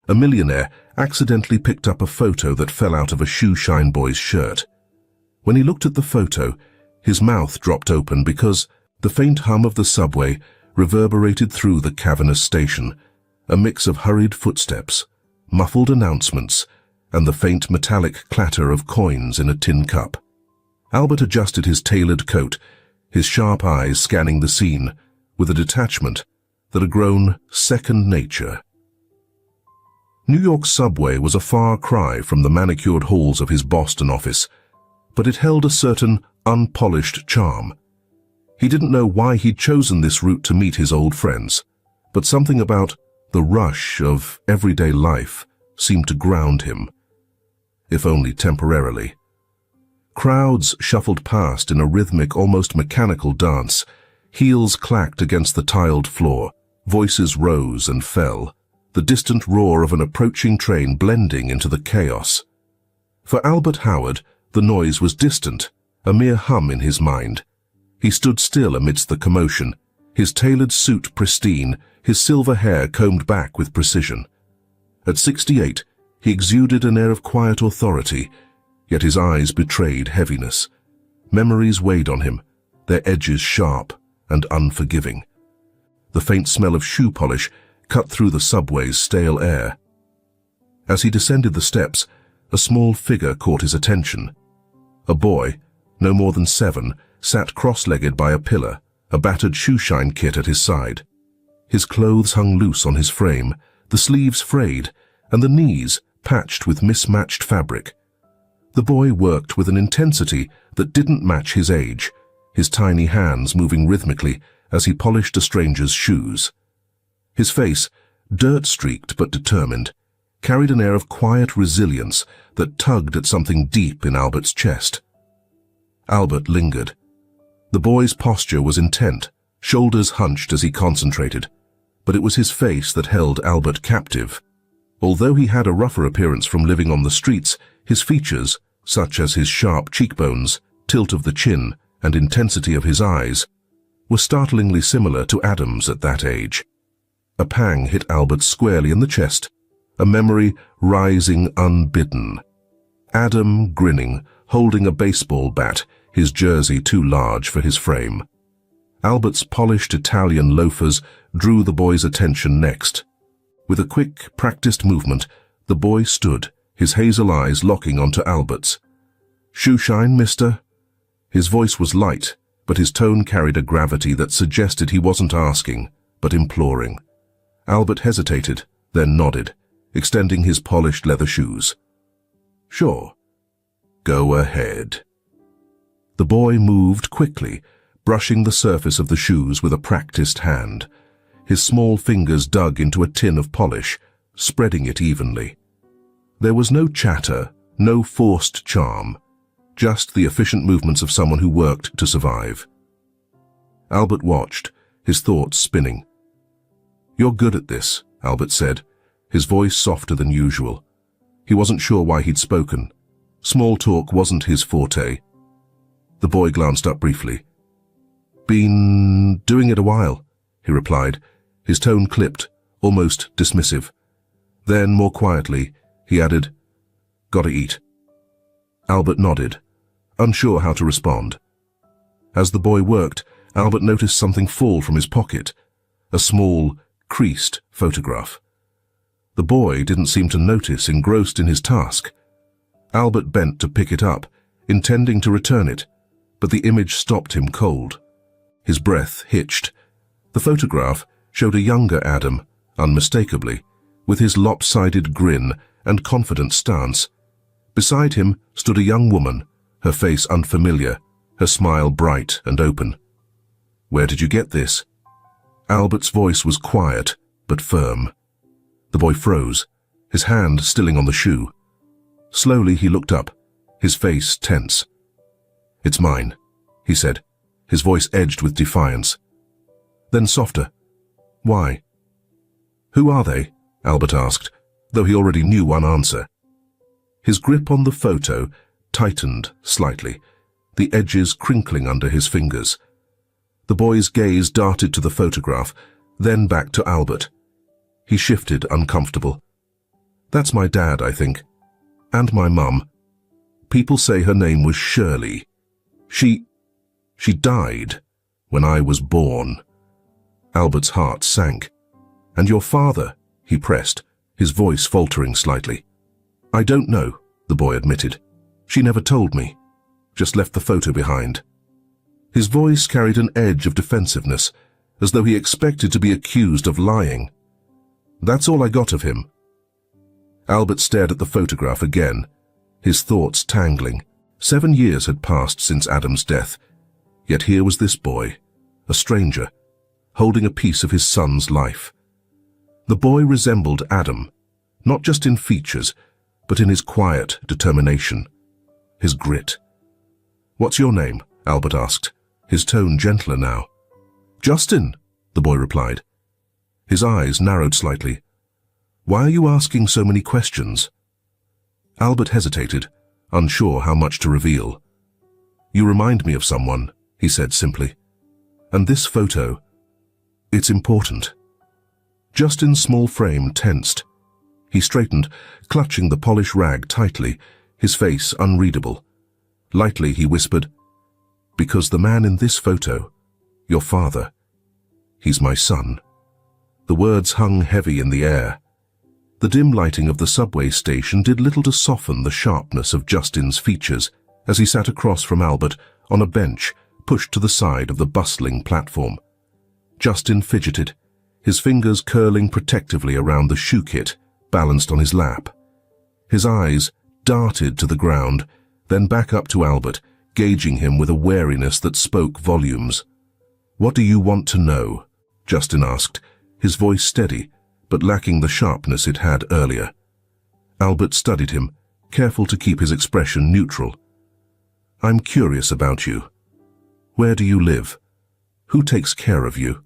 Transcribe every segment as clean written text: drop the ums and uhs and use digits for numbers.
A millionaire accidentally picked up a photo that fell out of a shoeshine boy's shirt. When he looked at the photo, his mouth dropped open because the faint hum of the subway reverberated through the cavernous station, a mix of hurried footsteps, muffled announcements, and the faint metallic clatter of coins in a tin cup. Albert adjusted his tailored coat, his sharp eyes scanning the scene with a detachment that had grown second nature. New York's subway was a far cry from the manicured halls of his Boston office, but it held a certain unpolished charm. He didn't know why he'd chosen this route to meet his old friends, but something about the rush of everyday life seemed to ground him, if only temporarily. Crowds shuffled past in a rhythmic, almost mechanical dance. Heels clacked against the tiled floor. Voices rose and fell, the distant roar of an approaching train blending into the chaos. For Albert Howard, the noise was distant, a mere hum in his mind. He stood still amidst the commotion, his tailored suit pristine, his silver hair combed back with precision. At 68, he exuded an air of quiet authority, yet his eyes betrayed heaviness. Memories weighed on him, their edges sharp and unforgiving. The faint smell of shoe polish cut through the subway's stale air. As he descended the steps, a small figure caught his attention. A boy, no more than 7, sat cross-legged by a pillar, a battered shoeshine kit at his side. His clothes hung loose on his frame, the sleeves frayed, and the knees patched with mismatched fabric. The boy worked with an intensity that didn't match his age, his tiny hands moving rhythmically as he polished a stranger's shoes. His face, dirt-streaked but determined, carried an air of quiet resilience that tugged at something deep in Albert's chest. Albert lingered. The boy's posture was intent, shoulders hunched as he concentrated, but it was his face that held Albert captive. Although he had a rougher appearance from living on the streets, his features, such as his sharp cheekbones, tilt of the chin, and intensity of his eyes, were startlingly similar to Adam's at that age. A pang hit Albert squarely in the chest, a memory rising unbidden. Adam grinning, holding a baseball bat, his jersey too large for his frame. Albert's polished Italian loafers drew the boy's attention next. With a quick, practiced movement, the boy stood, his hazel eyes locking onto Albert's. "Shoeshine, mister?" His voice was light, but his tone carried a gravity that suggested he wasn't asking, but imploring. Albert hesitated, then nodded, extending his polished leather shoes. "Sure. Go ahead." The boy moved quickly, brushing the surface of the shoes with a practiced hand. His small fingers dug into a tin of polish, spreading it evenly. There was no chatter, no forced charm, just the efficient movements of someone who worked to survive. Albert watched, his thoughts spinning. "You're good at this," Albert said, his voice softer than usual. He wasn't sure why he'd spoken. Small talk wasn't his forte. The boy glanced up briefly. "Been doing it a while," he replied, his tone clipped, almost dismissive. Then, more quietly, he added, "Gotta eat." Albert nodded, unsure how to respond. As the boy worked, Albert noticed something fall from his pocket, a small, creased photograph. The boy didn't seem to notice, engrossed in his task. Albert bent to pick it up, intending to return it, but the image stopped him cold. His breath hitched. The photograph showed a younger Adam, unmistakably, with his lopsided grin and confident stance. Beside him stood a young woman, her face unfamiliar, her smile bright and open. "Where did you get this?" Albert's voice was quiet, but firm. The boy froze, his hand stilling on the shoe. Slowly he looked up, his face tense. "It's mine," he said, his voice edged with defiance. Then softer. "Why?" "Who are they?" Albert asked, though he already knew one answer. His grip on the photo tightened slightly, the edges crinkling under his fingers. The boy's gaze darted to the photograph, then back to Albert. He shifted, uncomfortable. That's my dad, I think. And my mum. People say her name was Shirley. She died when I was born. Albert's heart sank. And your father? He pressed, his voice faltering slightly. I don't know, the boy admitted. She never told me. Just left the photo behind. His voice carried an edge of defensiveness, as though he expected to be accused of lying. That's all I got of him. Albert stared at the photograph again, his thoughts tangling. 7 years had passed since Adam's death, yet here was this boy, a stranger, holding a piece of his son's life. The boy resembled Adam, not just in features, but in his quiet determination, his grit. What's your name? Albert asked, his tone gentler now. Justin, the boy replied. His eyes narrowed slightly. Why are you asking so many questions? Albert hesitated, unsure how much to reveal. You remind me of someone, he said simply. And this photo, it's important. Justin's small frame tensed. He straightened, clutching the polished rag tightly, his face unreadable. Lightly he whispered, because the man in this photo, your father, he's my son. The words hung heavy in the air. The dim lighting of the subway station did little to soften the sharpness of Justin's features as he sat across from Albert on a bench pushed to the side of the bustling platform. Justin fidgeted, his fingers curling protectively around the shoe kit balanced on his lap. His eyes darted to the ground, then back up to Albert, gauging him with a wariness that spoke volumes. What do you want to know? Justin asked, his voice steady, but lacking the sharpness it had earlier. Albert studied him, careful to keep his expression neutral. I'm curious about you. Where do you live? Who takes care of you?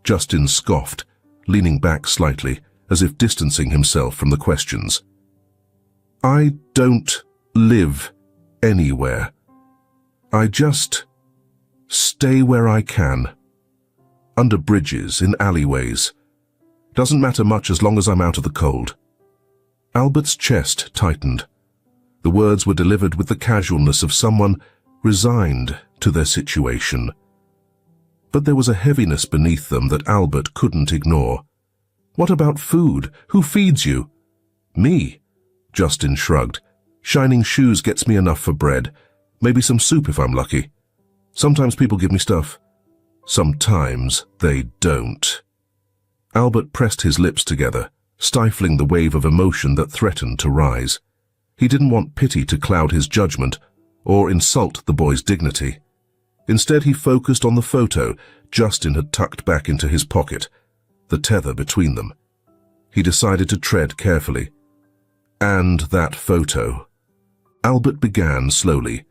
Justin scoffed, leaning back slightly, as if distancing himself from the questions. I don't live anywhere. I just stay where I can. Under bridges, in alleyways. Doesn't matter much as long as I'm out of the cold. Albert's chest tightened. The words were delivered with the casualness of someone resigned to their situation. But there was a heaviness beneath them that Albert couldn't ignore. What about food? Who feeds you? Me, Justin shrugged. Shining shoes gets me enough for bread. Maybe some soup if I'm lucky. Sometimes people give me stuff. Sometimes they don't. Albert pressed his lips together, stifling the wave of emotion that threatened to rise. He didn't want pity to cloud his judgment or insult the boy's dignity. Instead, he focused on the photo Justin had tucked back into his pocket, the tether between them. He decided to tread carefully. And that photo. Albert began slowly.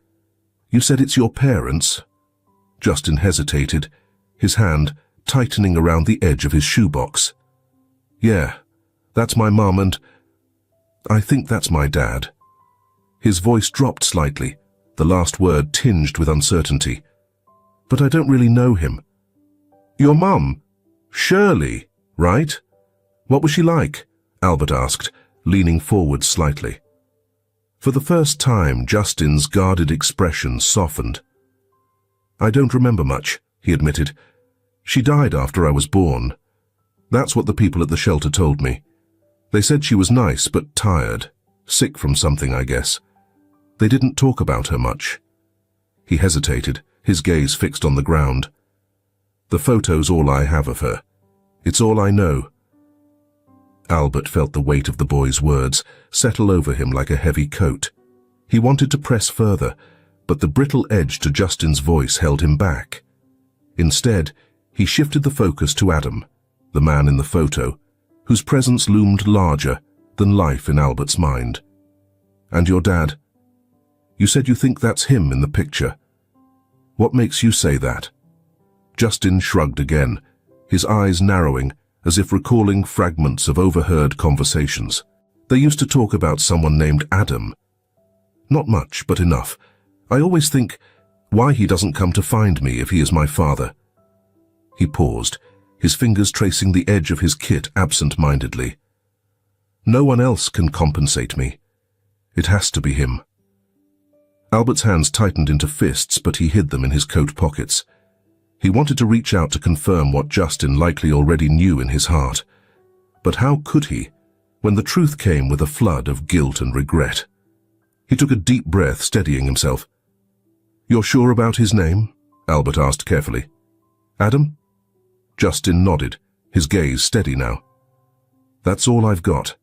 You said it's your parents? Justin hesitated, his hand tightening around the edge of his shoebox. Yeah, that's my mum and I think that's my dad. His voice dropped slightly, the last word tinged with uncertainty. But I don't really know him. Your mum? Shirley, right? What was she like? Albert asked, leaning forward slightly. For the first time, Justin's guarded expression softened. I don't remember much, he admitted. She died after I was born. That's what the people at the shelter told me. They said she was nice but tired, sick from something, I guess. They didn't talk about her much. He hesitated, his gaze fixed on the ground. The photo's all I have of her. It's all I know. Albert felt the weight of the boy's words settle over him like a heavy coat. He wanted to press further, but the brittle edge to Justin's voice held him back. Instead, he shifted the focus to Adam, the man in the photo, whose presence loomed larger than life in Albert's mind. And your dad? You said you think that's him in the picture. What makes you say that? Justin shrugged again, his eyes narrowing as if recalling fragments of overheard conversations. They used to talk about someone named Adam. Not much, but enough. I always think why he doesn't come to find me if he is my father. He paused, his fingers tracing the edge of his kit absent-mindedly. No one else can compensate me. It has to be him. Albert's hands tightened into fists, but he hid them in his coat pockets. He wanted to reach out to confirm what Justin likely already knew in his heart. But how could he, when the truth came with a flood of guilt and regret? He took a deep breath, steadying himself. "You're sure about his name?" Albert asked carefully. "Adam?" Justin nodded, his gaze steady now. "That's all I've got.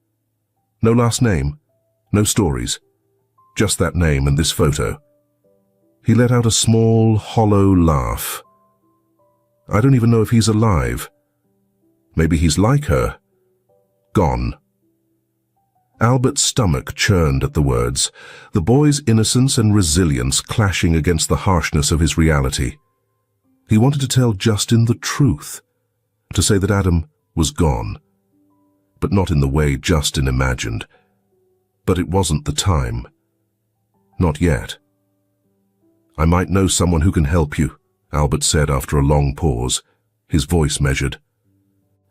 No last name, no stories. Just that name and this photo." He let out a small, hollow laugh. "I don't even know if he's alive. Maybe he's like her. Gone." Albert's stomach churned at the words, the boy's innocence and resilience clashing against the harshness of his reality. He wanted to tell Justin the truth, to say that Adam was gone, but not in the way Justin imagined. But it wasn't the time. Not yet. "I might know someone who can help you," Albert said after a long pause, his voice measured.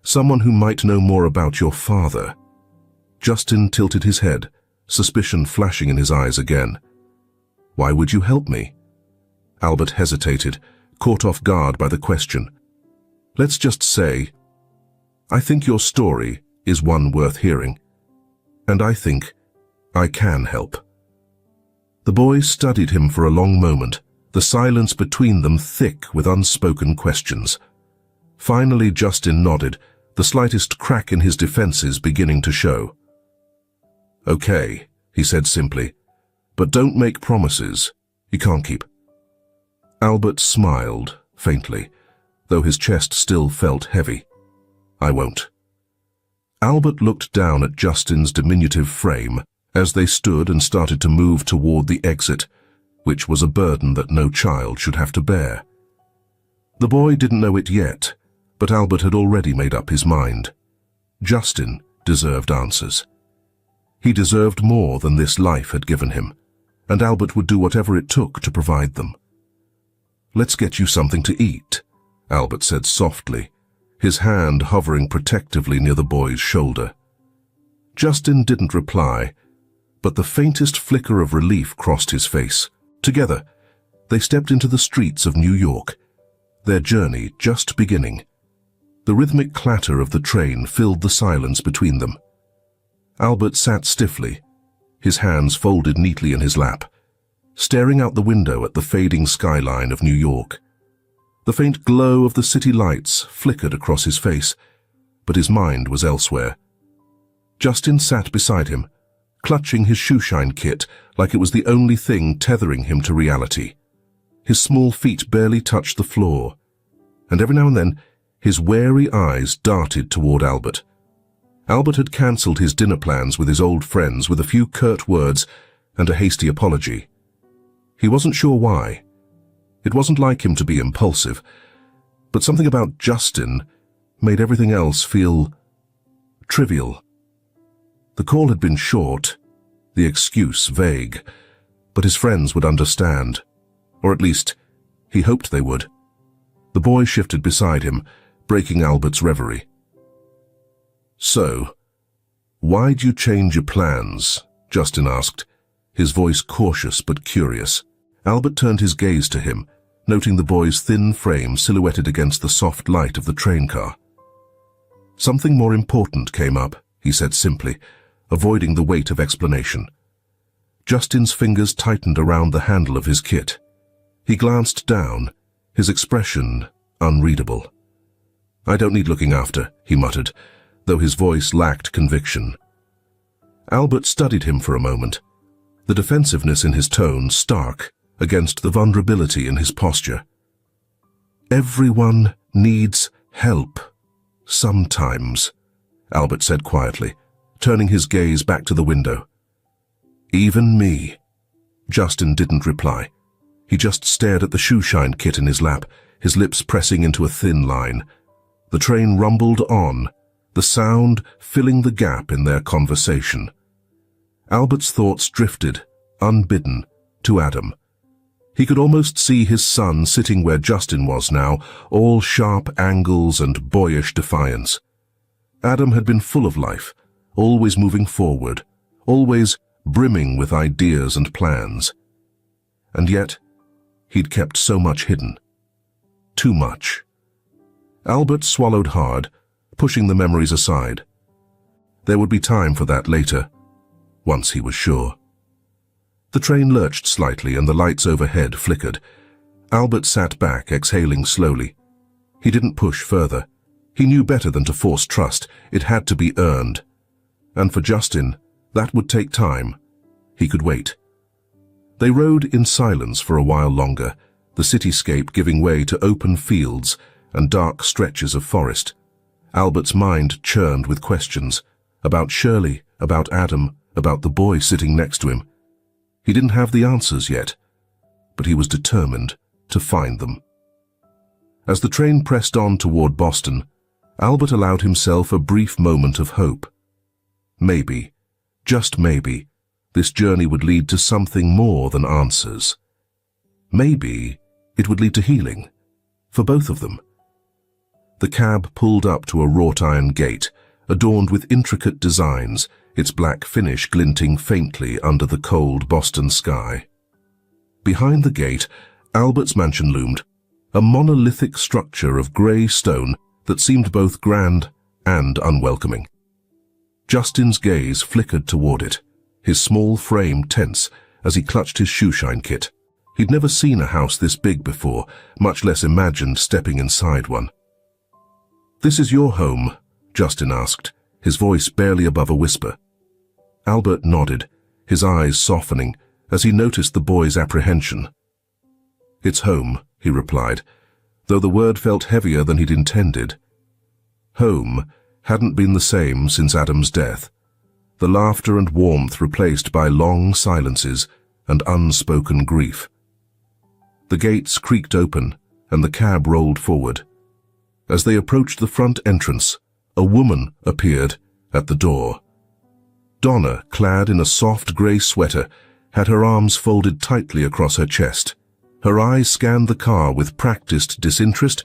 "Someone who might know more about your father." Justin tilted his head, suspicion flashing in his eyes again. "Why would you help me?" Albert hesitated, caught off guard by the question. "Let's just say, I think your story is one worth hearing, and I think I can help." The boy studied him for a long moment, the silence between them thick with unspoken questions. Finally, Justin nodded, the slightest crack in his defenses beginning to show. "Okay," he said simply, "but don't make promises you can't keep." Albert smiled, faintly, though his chest still felt heavy. "I won't." Albert looked down at Justin's diminutive frame as they stood and started to move toward the exit, which was a burden that no child should have to bear. The boy didn't know it yet, but Albert had already made up his mind. Justin deserved answers. He deserved more than this life had given him, and Albert would do whatever it took to provide them. "Let's get you something to eat," Albert said softly, his hand hovering protectively near the boy's shoulder. Justin didn't reply, but the faintest flicker of relief crossed his face. Together, they stepped into the streets of New York, their journey just beginning. The rhythmic clatter of the train filled the silence between them. Albert sat stiffly, his hands folded neatly in his lap, staring out the window at the fading skyline of New York. The faint glow of the city lights flickered across his face, but his mind was elsewhere. Justin sat beside him, clutching his shoeshine kit like it was the only thing tethering him to reality. His small feet barely touched the floor, and every now and then his wary eyes darted toward Albert. Albert had cancelled his dinner plans with his old friends with a few curt words and a hasty apology. He wasn't sure why. It wasn't like him to be impulsive, but something about Justin made everything else feel trivial. The call had been short, the excuse vague, but his friends would understand, or at least he hoped they would. The boy shifted beside him, breaking Albert's reverie. "So, why'd you change your plans?" Justin asked, his voice cautious but curious. Albert turned his gaze to him, noting the boy's thin frame silhouetted against the soft light of the train car. "Something more important came up," he said simply, avoiding the weight of explanation. Justin's fingers tightened around the handle of his kit. He glanced down, his expression unreadable. "I don't need looking after," he muttered, though his voice lacked conviction. Albert studied him for a moment, the defensiveness in his tone stark against the vulnerability in his posture. "Everyone needs help, sometimes," Albert said quietly, turning his gaze back to the window. "Even me." Justin didn't reply. He just stared at the shoeshine kit in his lap, his lips pressing into a thin line. The train rumbled on, the sound filling the gap in their conversation. Albert's thoughts drifted, unbidden, to Adam. He could almost see his son sitting where Justin was now, all sharp angles and boyish defiance. Adam had been full of life, always moving forward, always brimming with ideas and plans. And yet, he'd kept so much hidden. Too much. Albert swallowed hard, pushing the memories aside. There would be time for that later, once he was sure. The train lurched slightly and the lights overhead flickered. Albert sat back, exhaling slowly. He didn't push further. He knew better than to force trust. It had to be earned. And for Justin, that would take time. He could wait. They rode in silence for a while longer, the cityscape giving way to open fields and dark stretches of forest. Albert's mind churned with questions about Shirley, about Adam, about the boy sitting next to him. He didn't have the answers yet, but he was determined to find them. As the train pressed on toward Boston, Albert allowed himself a brief moment of hope. Maybe, just maybe, this journey would lead to something more than answers. Maybe it would lead to healing, for both of them. The cab pulled up to a wrought iron gate, adorned with intricate designs, its black finish glinting faintly under the cold Boston sky. Behind the gate, Albert's mansion loomed, a monolithic structure of grey stone that seemed both grand and unwelcoming. Justin's gaze flickered toward it, his small frame tense as he clutched his shoeshine kit. He'd never seen a house this big before, much less imagined stepping inside one. "This is your home?" Justin asked, his voice barely above a whisper. Albert nodded, his eyes softening as he noticed the boy's apprehension. "It's home," he replied, though the word felt heavier than he'd intended. Home hadn't been the same since Adam's death, the laughter and warmth replaced by long silences and unspoken grief. The gates creaked open and the cab rolled forward. As they approached the front entrance, a woman appeared at the door. Donna, clad in a soft grey sweater, had her arms folded tightly across her chest. Her eyes scanned the car with practiced disinterest,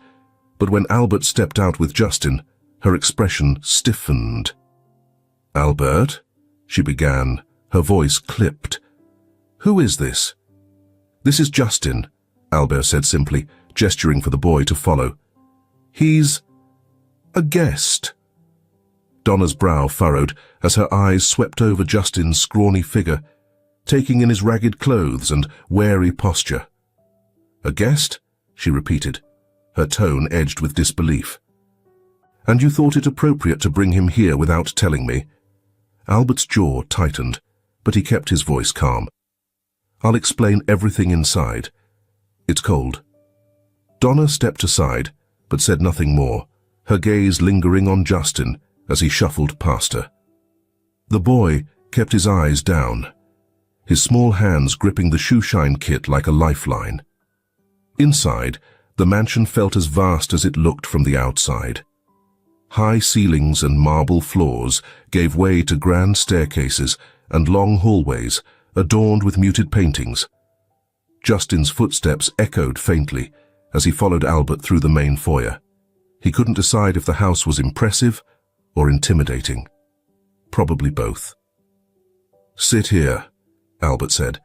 but when Albert stepped out with Justin, her expression stiffened. "Albert?" she began, her voice clipped. "Who is this?" "This is Justin," Albert said simply, gesturing for the boy to follow. "He's a guest." Donna's brow furrowed as her eyes swept over Justin's scrawny figure, taking in his ragged clothes and wary posture. "A guest?" she repeated, her tone edged with disbelief. "And you thought it appropriate to bring him here without telling me?" Albert's jaw tightened, but he kept his voice calm. "I'll explain everything inside. It's cold." Donna stepped aside, but said nothing more, her gaze lingering on Justin as he shuffled past her. The boy kept his eyes down, his small hands gripping the shoeshine kit like a lifeline. Inside, the mansion felt as vast as it looked from the outside. High ceilings and marble floors gave way to grand staircases and long hallways adorned with muted paintings. Justin's footsteps echoed faintly as he followed Albert through the main foyer. He couldn't decide if the house was impressive or intimidating. Probably both. "Sit here," Albert said,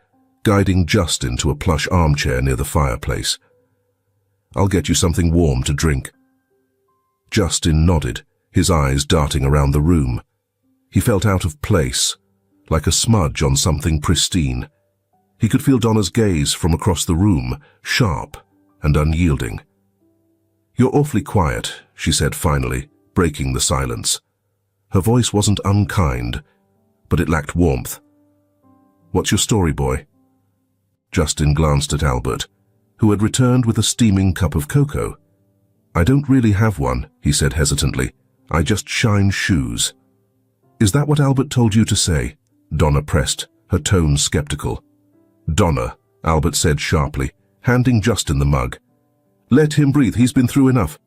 guiding Justin to a plush armchair near the fireplace. "I'll get you something warm to drink." Justin nodded, his eyes darting around the room. He felt out of place, like a smudge on something pristine. He could feel Donna's gaze from across the room, sharp and unyielding. "You're awfully quiet," she said finally, breaking the silence. Her voice wasn't unkind, but it lacked warmth. "What's your story, boy?" Justin glanced at Albert, who had returned with a steaming cup of cocoa. "I don't really have one," he said hesitantly. "I just shine shoes." "Is that what Albert told you to say?" Donna pressed, her tone skeptical. "Donna," Albert said sharply, handing Justin the mug. "Let him breathe, he's been through enough."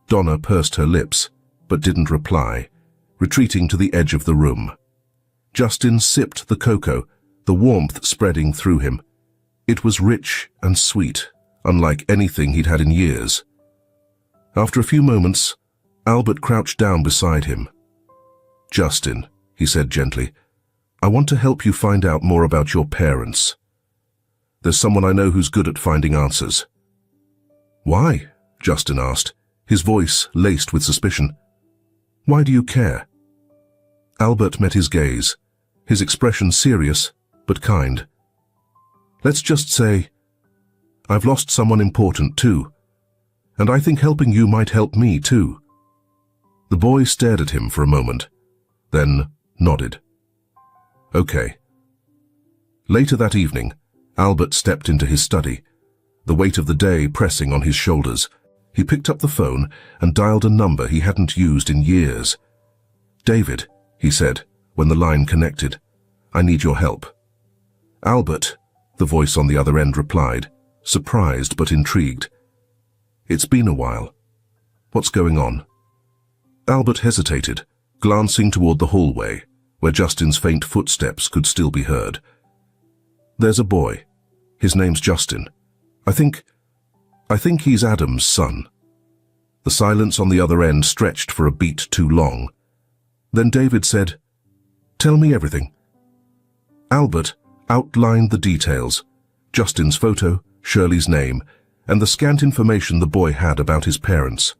Donna pursed her lips, but didn't reply, retreating to the edge of the room. Justin sipped the cocoa, the warmth spreading through him. It was rich and sweet, unlike anything he'd had in years. After a few moments, Albert crouched down beside him. "Justin," he said gently. "I want to help you find out more about your parents. There's someone I know who's good at finding answers." "Why?" Justin asked, his voice laced with suspicion. "Why do you care?" Albert met his gaze, his expression serious but kind. "Let's just say, I've lost someone important too, and I think helping you might help me too." The boy stared at him for a moment, then nodded. "Okay." Later that evening, Albert stepped into his study, the weight of the day pressing on his shoulders. He picked up the phone and dialed a number he hadn't used in years. "David," he said, when the line connected, "I need your help." "Albert," the voice on the other end replied, surprised but intrigued. "It's been a while. What's going on?" Albert hesitated, glancing toward the hallway, where Justin's faint footsteps could still be heard. "There's a boy. His name's Justin. I think he's Adam's son." The silence on the other end stretched for a beat too long. Then David said, "Tell me everything." Albert outlined the details, Justin's photo, Shirley's name, and the scant information the boy had about his parents.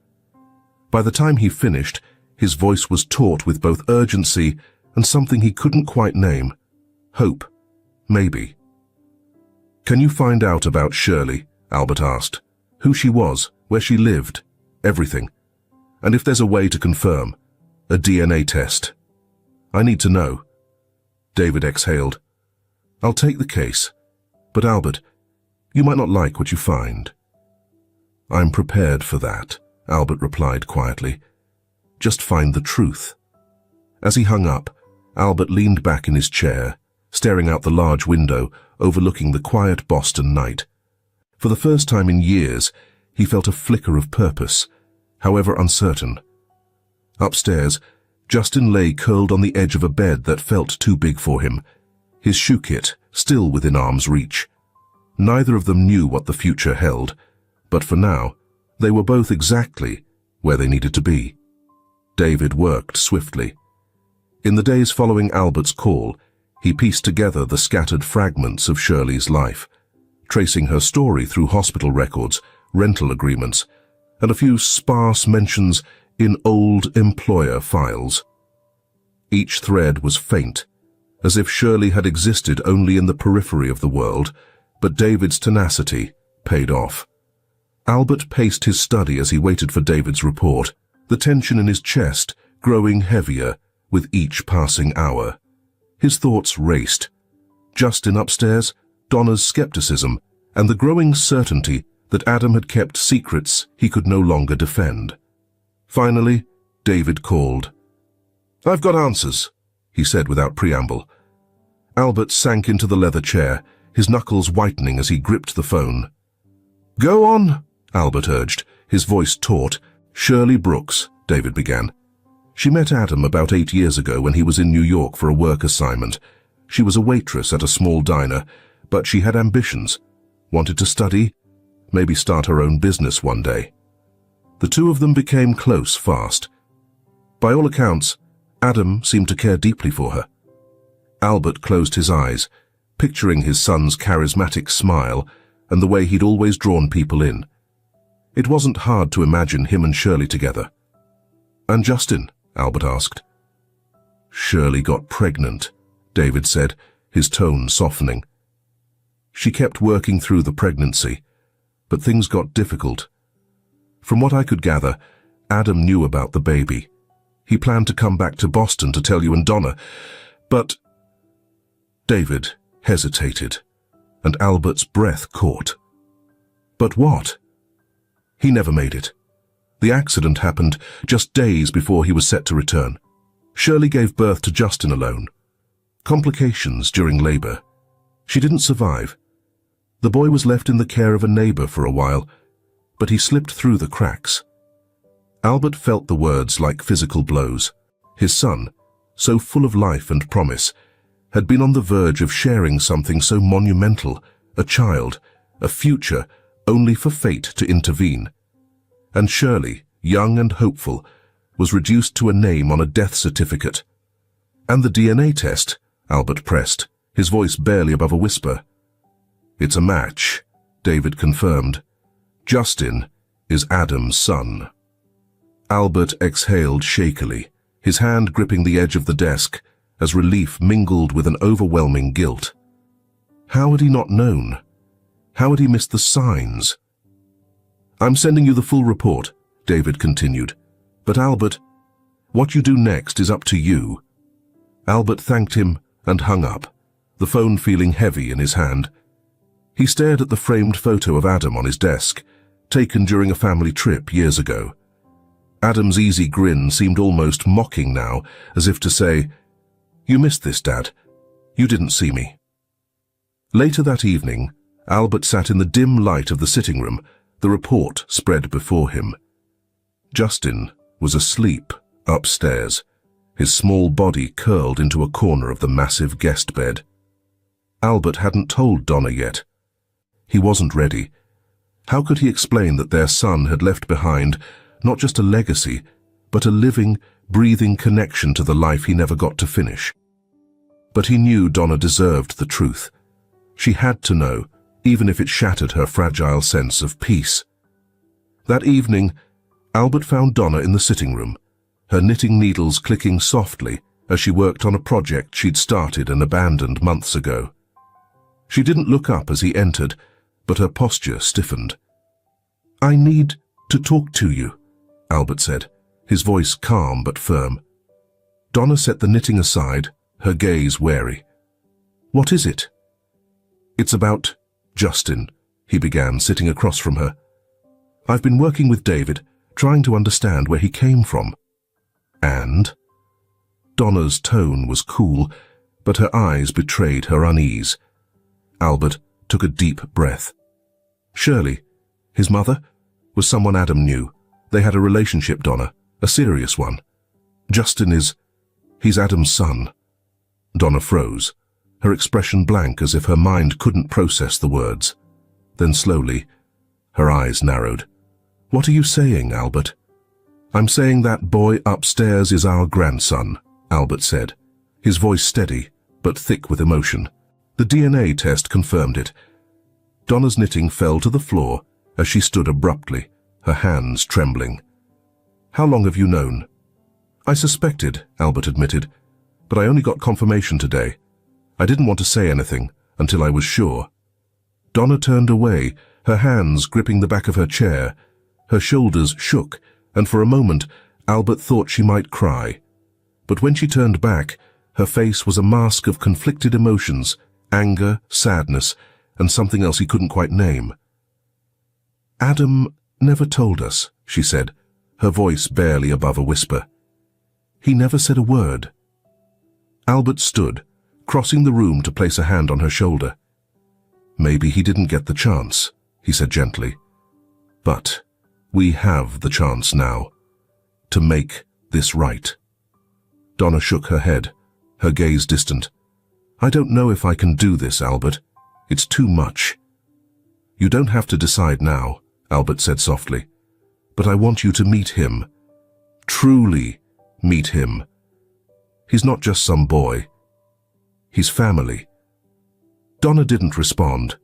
By the time he finished, his voice was taut with both urgency and something he couldn't quite name. Hope, maybe. "Can you find out about Shirley?" Albert asked. "Who she was, where she lived, everything. And if there's a way to confirm, a DNA test. I need to know." David exhaled. "I'll take the case. But Albert, you might not like what you find." "I'm prepared for that," Albert replied quietly. "Just find the truth." As he hung up, Albert leaned back in his chair, staring out the large window overlooking the quiet Boston night. For the first time in years, he felt a flicker of purpose, however uncertain. Upstairs, Justin lay curled on the edge of a bed that felt too big for him, his shoe kit still within arm's reach. Neither of them knew what the future held, but for now, they were both exactly where they needed to be. David worked swiftly. In the days following Albert's call, he pieced together the scattered fragments of Shirley's life, tracing her story through hospital records, rental agreements, and a few sparse mentions in old employer files. Each thread was faint, as if Shirley had existed only in the periphery of the world, but David's tenacity paid off. Albert paced his study as he waited for David's report, the tension in his chest growing heavier with each passing hour. His thoughts raced. Justin upstairs, Donna's skepticism, and the growing certainty that Adam had kept secrets he could no longer defend. Finally, David called. "I've got answers," he said without preamble. Albert sank into the leather chair, his knuckles whitening as he gripped the phone. "Go on," Albert urged, his voice taut. "Shirley Brooks," David began. "She met Adam about 8 years ago when he was in New York for a work assignment. She was a waitress at a small diner, but she had ambitions. Wanted to study, maybe start her own business one day. The two of them became close fast. By all accounts, Adam seemed to care deeply for her." Albert closed his eyes, picturing his son's charismatic smile and the way he'd always drawn people in. It wasn't hard to imagine him and Shirley together. "And Justin?" Albert asked. "Shirley got pregnant," David said, his tone softening. "She kept working through the pregnancy, but things got difficult. From what I could gather, Adam knew about the baby. He planned to come back to Boston to tell you and Donna, but—" David hesitated, and Albert's breath caught. "But what?" "He never made it. The accident happened just days before he was set to return. Shirley gave birth to Justin alone. Complications during labor. She didn't survive. The boy was left in the care of a neighbor for a while, but he slipped through the cracks." Albert felt the words like physical blows. His son, so full of life and promise, had been on the verge of sharing something so monumental, a child, a future, only for fate to intervene. And Shirley, young and hopeful, was reduced to a name on a death certificate. "And the DNA test?" Albert pressed, his voice barely above a whisper. "It's a match," David confirmed. "Justin is Adam's son." Albert exhaled shakily, his hand gripping the edge of the desk as relief mingled with an overwhelming guilt. How had he not known? How had he missed the signs? "I'm sending you the full report," David continued. "But Albert, what you do next is up to you." Albert thanked him and hung up, the phone feeling heavy in his hand. He stared at the framed photo of Adam on his desk, taken during a family trip years ago. Adam's easy grin seemed almost mocking now, as if to say, "You missed this, Dad. You didn't see me." Later that evening, Albert sat in the dim light of the sitting room, the report spread before him. Justin was asleep upstairs, his small body curled into a corner of the massive guest bed. Albert hadn't told Donna yet. He wasn't ready. How could he explain that their son had left behind not just a legacy, but a living, breathing connection to the life he never got to finish? But he knew Donna deserved the truth. She had to know, even if it shattered her fragile sense of peace. That evening, Albert found Donna in the sitting room, her knitting needles clicking softly as she worked on a project she'd started and abandoned months ago. She didn't look up as he entered, but her posture stiffened. "I need to talk to you," Albert said, his voice calm but firm. Donna set the knitting aside, her gaze wary. "What is it?" "It's about Justin," he began, sitting across from her. "I've been working with David, trying to understand where he came from." "And?" Donna's tone was cool, but her eyes betrayed her unease. Albert took a deep breath. "Shirley, his mother, was someone Adam knew. They had a relationship, Donna, a serious one. Justin he's Adam's son." Donna froze, her expression blank as if her mind couldn't process the words. Then slowly, her eyes narrowed. "What are you saying, Albert?" "I'm saying that boy upstairs is our grandson," Albert said, his voice steady but thick with emotion. The DNA test confirmed it. Donna's knitting fell to the floor as she stood abruptly, her hands trembling. "How long have you known?" "I suspected," Albert admitted, "but I only got confirmation today. I didn't want to say anything until I was sure." Donna turned away, her hands gripping the back of her chair. Her shoulders shook, and for a moment Albert thought she might cry. But when she turned back, her face was a mask of conflicted emotions, anger, sadness, and something else he couldn't quite name. "Adam never told us," she said, her voice barely above a whisper. "He never said a word." Albert stood, crossing the room to place a hand on her shoulder. "Maybe he didn't get the chance," he said gently. "But we have the chance now, to make this right." Donna shook her head, her gaze distant. "I don't know if I can do this, Albert. It's too much." "You don't have to decide now," Albert said softly. "But I want you to meet him. Truly meet him. He's not just some boy. He's family." Donna didn't respond,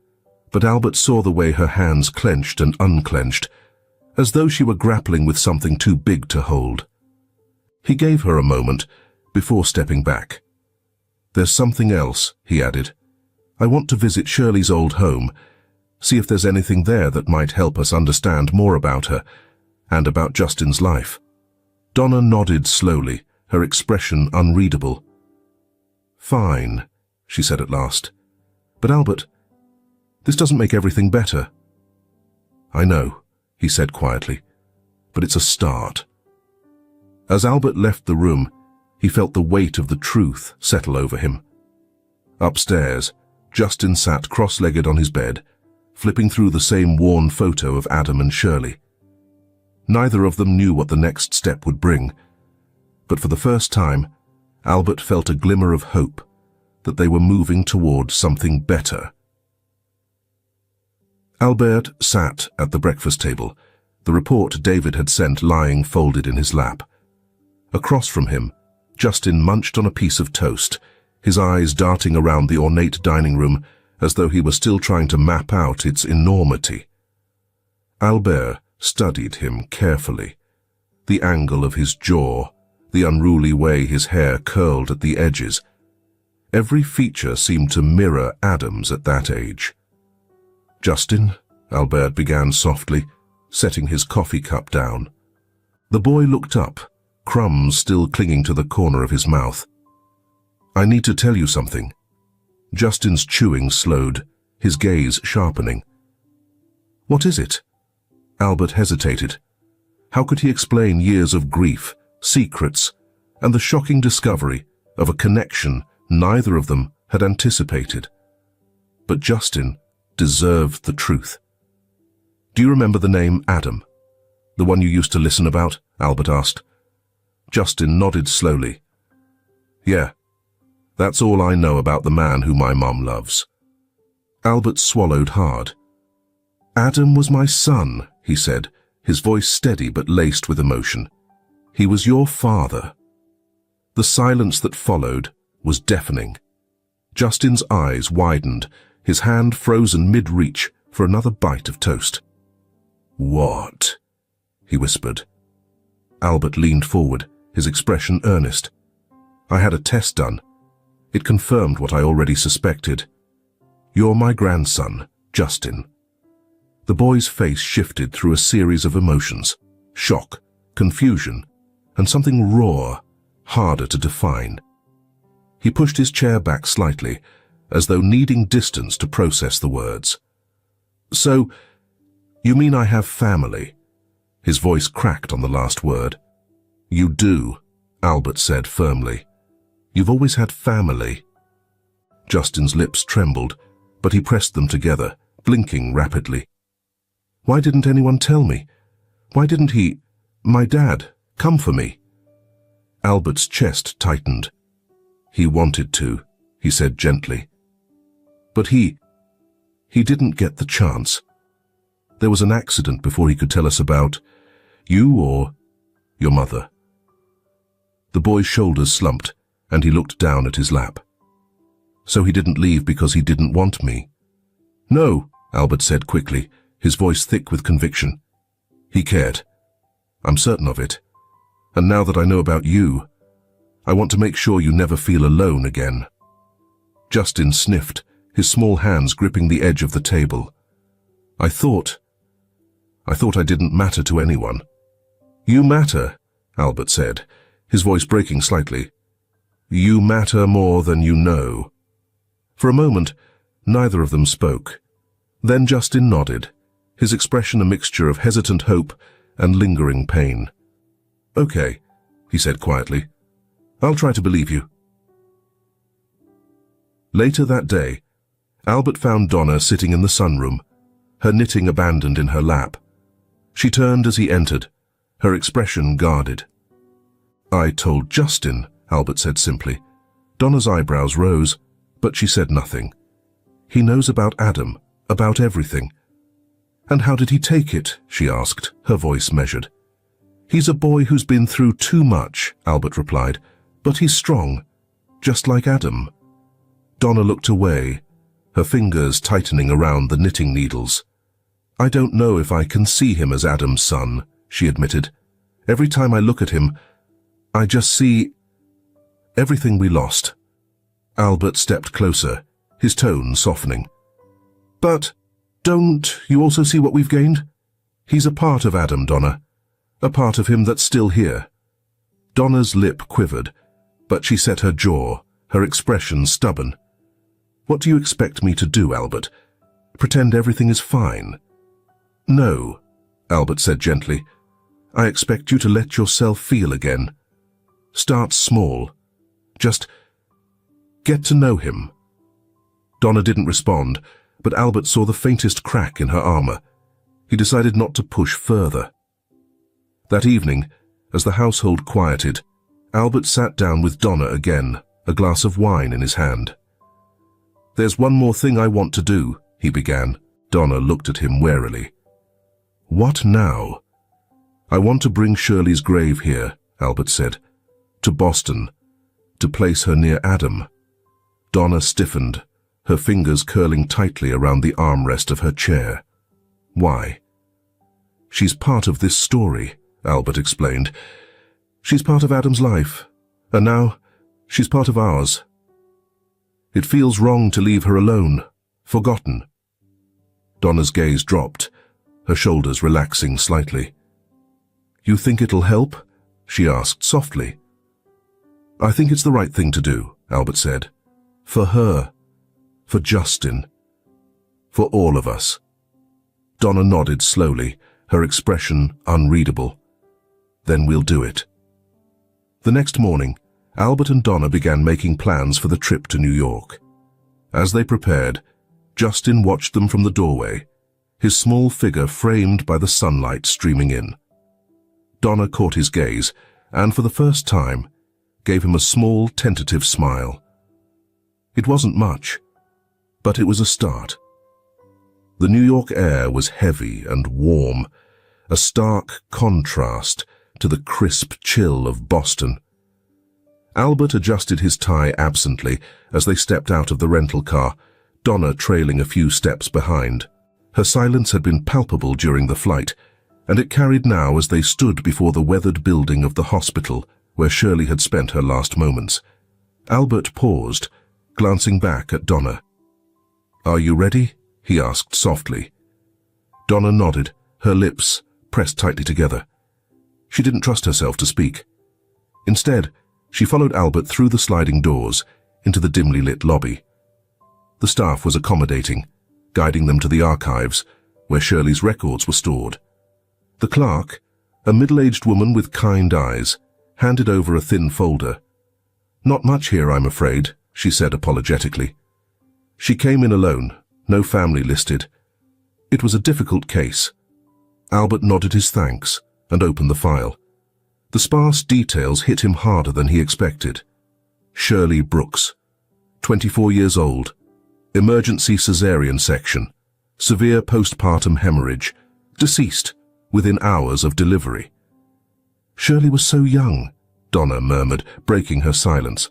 but Albert saw the way her hands clenched and unclenched, as though she were grappling with something too big to hold. He gave her a moment before stepping back. "There's something else," he added. "I want to visit Shirley's old home, see if there's anything there that might help us understand more about her and about Justin's life." Donna nodded slowly, her expression unreadable. "Fine," she said at last. "But Albert, this doesn't make everything better." "I know," he said quietly, "but it's a start." As Albert left the room, he felt the weight of the truth settle over him. Upstairs, Justin sat cross-legged on his bed, flipping through the same worn photo of Adam and Shirley. Neither of them knew what the next step would bring, but for the first time, Albert felt a glimmer of hope that they were moving toward something better. Albert sat at the breakfast table, the report David had sent lying folded in his lap. Across from him, Justin munched on a piece of toast, his eyes darting around the ornate dining room as though he were still trying to map out its enormity. Albert studied him carefully. The angle of his jaw, the unruly way his hair curled at the edges. Every feature seemed to mirror Adam's at that age. "Justin," Albert began softly, setting his coffee cup down. The boy looked up, crumbs still clinging to the corner of his mouth. "I need to tell you something." Justin's chewing slowed, his gaze sharpening. "What is it?" Albert hesitated. How could he explain years of grief, secrets, and the shocking discovery of a connection neither of them had anticipated? But Justin deserved the truth. "Do you remember the name Adam? The one you used to listen about?" Albert asked. Justin nodded slowly. "Yeah, that's all I know about the man who my mum loves." Albert swallowed hard. "Adam was my son," he said, his voice steady but laced with emotion. "He was your father." The silence that followed was deafening. Justin's eyes widened, his hand frozen mid-reach for another bite of toast. "What?" he whispered. Albert leaned forward, his expression earnest. "I had a test done. It confirmed what I already suspected. You're my grandson, Justin." The boy's face shifted through a series of emotions: shock, confusion, and something raw, harder to define. He pushed his chair back slightly, as though needing distance to process the words. "So, you mean I have family?" His voice cracked on the last word. "You do," Albert said firmly. "You've always had family." Justin's lips trembled, but he pressed them together, blinking rapidly. "Why didn't anyone tell me? Why didn't my dad, come for me?" Albert's chest tightened. "He wanted to," he said gently. "But he didn't get the chance. There was an accident before he could tell us about you or your mother." The boy's shoulders slumped, and he looked down at his lap. "So he didn't leave because he didn't want me?" "No," Albert said quickly, his voice thick with conviction. "He cared. I'm certain of it. And now that I know about you, I want to make sure you never feel alone again." Justin sniffed, his small hands gripping the edge of the table. I thought I didn't matter to anyone." "You matter," Albert said, his voice breaking slightly. "You matter more than you know." For a moment, neither of them spoke. Then Justin nodded, his expression a mixture of hesitant hope and lingering pain. "Okay," he said quietly. "I'll try to believe you." Later that day, Albert found Donna sitting in the sunroom, her knitting abandoned in her lap. She turned as he entered, her expression guarded. "I told Justin," Albert said simply. Donna's eyebrows rose, but she said nothing. "He knows about Adam, about everything." "And how did he take it?" she asked, her voice measured. "He's a boy who's been through too much," Albert replied, "but he's strong, just like Adam." Donna looked away, her fingers tightening around the knitting needles. "I don't know if I can see him as Adam's son," she admitted. "Every time I look at him, I just see everything we lost." Albert stepped closer, his tone softening. "But don't you also see what we've gained? He's a part of Adam, Donna, a part of him that's still here." Donna's lip quivered, but she set her jaw, her expression stubborn. "What do you expect me to do, Albert? Pretend everything is fine?" "No," Albert said gently. "I expect you to let yourself feel again. Start small. Just get to know him." Donna didn't respond, but Albert saw the faintest crack in her armor. He decided not to push further. That evening, as the household quieted, Albert sat down with Donna again, a glass of wine in his hand. "There's one more thing I want to do," he began. Donna looked at him warily. "What now?" "I want to bring Shirley's grave here," Albert said. "To Boston, to place her near Adam. Donna stiffened, her fingers curling tightly around the armrest of her chair. Why? "She's part of this story," Albert explained. "She's part of Adam's life, and now she's part of ours. It feels wrong to leave her alone, forgotten." Donna's gaze dropped, her shoulders relaxing slightly. "You think it'll help?" she asked softly. "I think it's the right thing to do," Albert said. "For her, for Justin, for all of us." Donna nodded slowly, her expression unreadable. "Then we'll do it." The next morning, Albert and Donna began making plans for the trip to New York. As they prepared, Justin watched them from the doorway, his small figure framed by the sunlight streaming in. Donna caught his gaze, and for the first time, gave him a small, tentative smile. It wasn't much, but it was a start. The New York air was heavy and warm, a stark contrast to the crisp chill of Boston. Albert adjusted his tie absently as they stepped out of the rental car, Donna trailing a few steps behind. Her silence had been palpable during the flight, and it carried now as they stood before the weathered building of the hospital where Shirley had spent her last moments. Albert paused, glancing back at Donna. "Are you ready?" he asked softly. Donna nodded, her lips pressed tightly together. She didn't trust herself to speak. Instead, she followed Albert through the sliding doors into the dimly lit lobby. The staff was accommodating, guiding them to the archives, where Shirley's records were stored. The clerk, a middle-aged woman with kind eyes, handed over a thin folder. "Not much here, I'm afraid," she said apologetically. She came in alone, no family listed. It was a difficult case. Albert nodded his thanks and opened the file. The sparse details hit him harder than he expected. Shirley Brooks, 24 years old, emergency cesarean section, severe postpartum hemorrhage, deceased within hours of delivery. "Shirley was so young," Donna murmured, breaking her silence.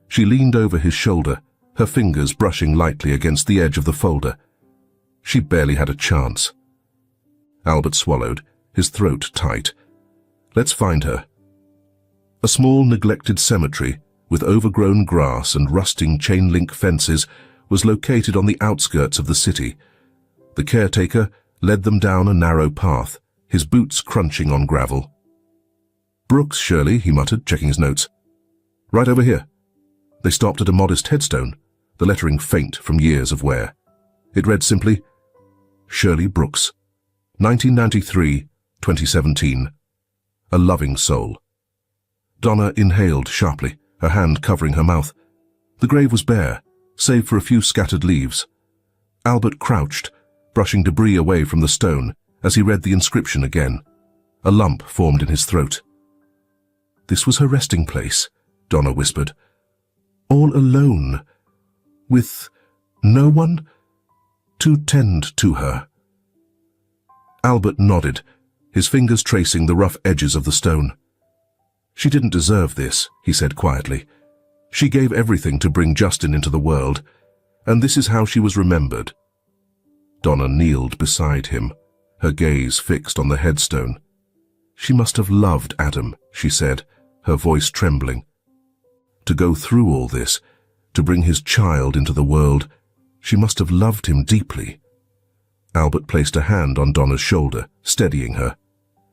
She leaned over his shoulder, her fingers brushing lightly against the edge of the folder. She barely had a chance. Albert swallowed, his throat tight. "Let's find her." A small, neglected cemetery with overgrown grass and rusting chain-link fences was located on the outskirts of the city. The caretaker led them down a narrow path, his boots crunching on gravel. "Brooks, Shirley," he muttered, checking his notes. "Right over here." They stopped at a modest headstone, the lettering faint from years of wear. It read simply, "Shirley Brooks, 1993-2017. A loving soul." Donna inhaled sharply, her hand covering her mouth. The grave was bare, save for a few scattered leaves. Albert crouched, brushing debris away from the stone as he read the inscription again. A lump formed in his throat. "This was her resting place," Donna whispered. "All alone, with no one to tend to her." Albert nodded, his fingers tracing the rough edges of the stone. "She didn't deserve this," he said quietly. "She gave everything to bring Justin into the world, and this is how she was remembered." Donna kneeled beside him, her gaze fixed on the headstone. "She must have loved Adam," she said, her voice trembling. "To go through all this, to bring his child into the world, she must have loved him deeply." Albert placed a hand on Donna's shoulder, steadying her.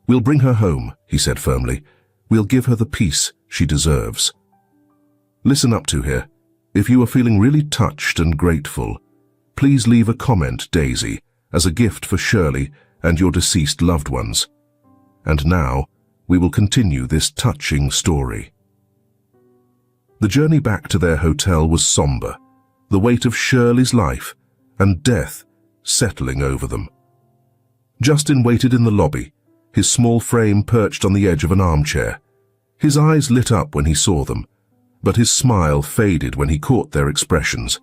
"We'll bring her home," he said firmly. "We'll give her the peace she deserves. Listen up to her. If you are feeling really touched and grateful, please leave a comment, Daisy, as a gift for Shirley and your deceased loved ones. And now, we will continue this touching story." The journey back to their hotel was somber, the weight of Shirley's life and death settling over them. Justin waited in the lobby, his small frame perched on the edge of an armchair. His eyes lit up when he saw them, but his smile faded when he caught their expressions.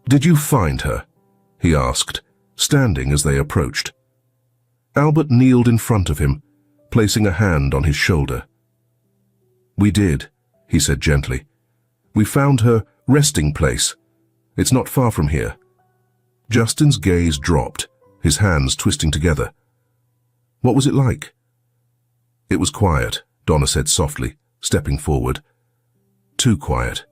"Did you find her?" he asked, standing as they approached. Albert kneeled in front of him, placing a hand on his shoulder. "We did," he said gently. "We found her resting place. It's not far from here." Justin's gaze dropped, his hands twisting together. "What was it like?" "It was quiet," Donna said softly, stepping forward. "Too quiet.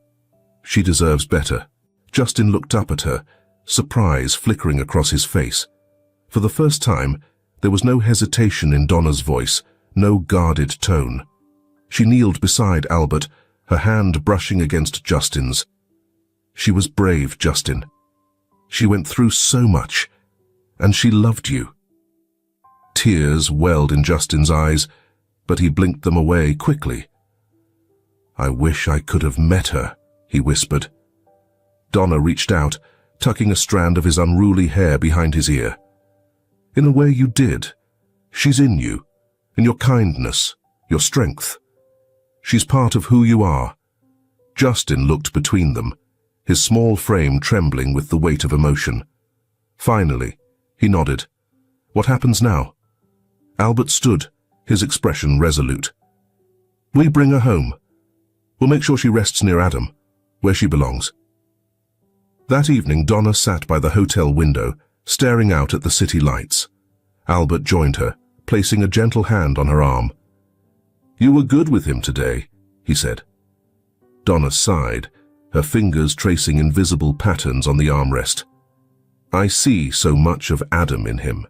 She deserves better." Justin looked up at her, surprise flickering across his face. For the first time, there was no hesitation in Donna's voice, no guarded tone. She kneeled beside Albert, her hand brushing against Justin's. "She was brave, Justin. She went through so much, and she loved you." Tears welled in Justin's eyes, but he blinked them away quickly. "I wish I could have met her," he whispered. Donna reached out, tucking a strand of his unruly hair behind his ear. "In a way you did. She's in you, in your kindness, your strength. She's part of who you are." Justin looked between them, his small frame trembling with the weight of emotion. Finally, he nodded. "What happens now?" Albert stood, his expression resolute. "We bring her home. We'll make sure she rests near Adam, where she belongs." That evening, Donna sat by the hotel window, staring out at the city lights. Albert joined her, placing a gentle hand on her arm. "You were good with him today," he said. Donna sighed, her fingers tracing invisible patterns on the armrest. "I see so much of Adam in him.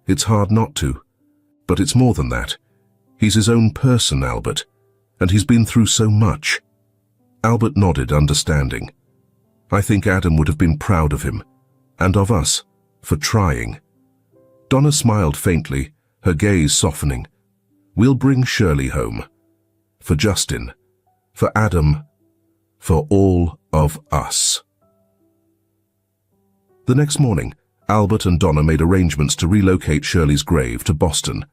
It's hard not to, but it's more than that. He's his own person, Albert, and he's been through so much." Albert nodded, understanding. "I think Adam would have been proud of him, and of us, for trying." Donna smiled faintly, her gaze softening. "We'll bring Shirley home. For Justin, for Adam, for all of us." The next morning, Albert and Donna made arrangements to relocate Shirley's grave to Boston.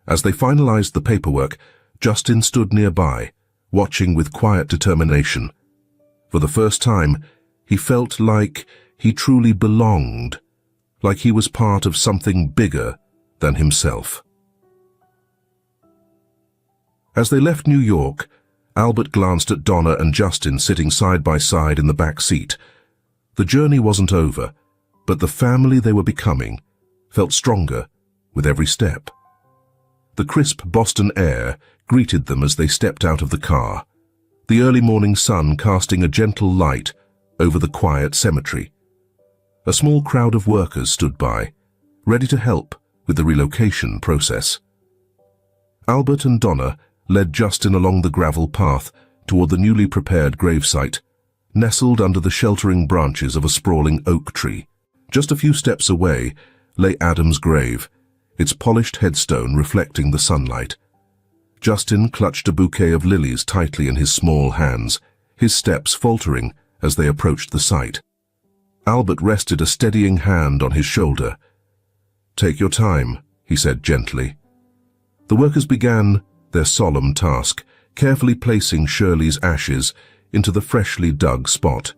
As they finalized the paperwork, Justin stood nearby, watching with quiet determination. For the first time, he felt like he truly belonged, like he was part of something bigger than himself. As they left New York, Albert glanced at Donna and Justin sitting side by side in the back seat. The journey wasn't over, but the family they were becoming felt stronger with every step. The crisp Boston air greeted them as they stepped out of the car, the early morning sun casting a gentle light over the quiet cemetery. A small crowd of workers stood by, ready to help with the relocation process. Albert and Donna led Justin along the gravel path toward the newly prepared gravesite, nestled under the sheltering branches of a sprawling oak tree. Just a few steps away lay Adam's grave, its polished headstone reflecting the sunlight. Justin clutched a bouquet of lilies tightly in his small hands, his steps faltering as they approached the site. Albert rested a steadying hand on his shoulder. "Take your time," he said gently. The workers began their solemn task, carefully placing Shirley's ashes into the freshly dug spot.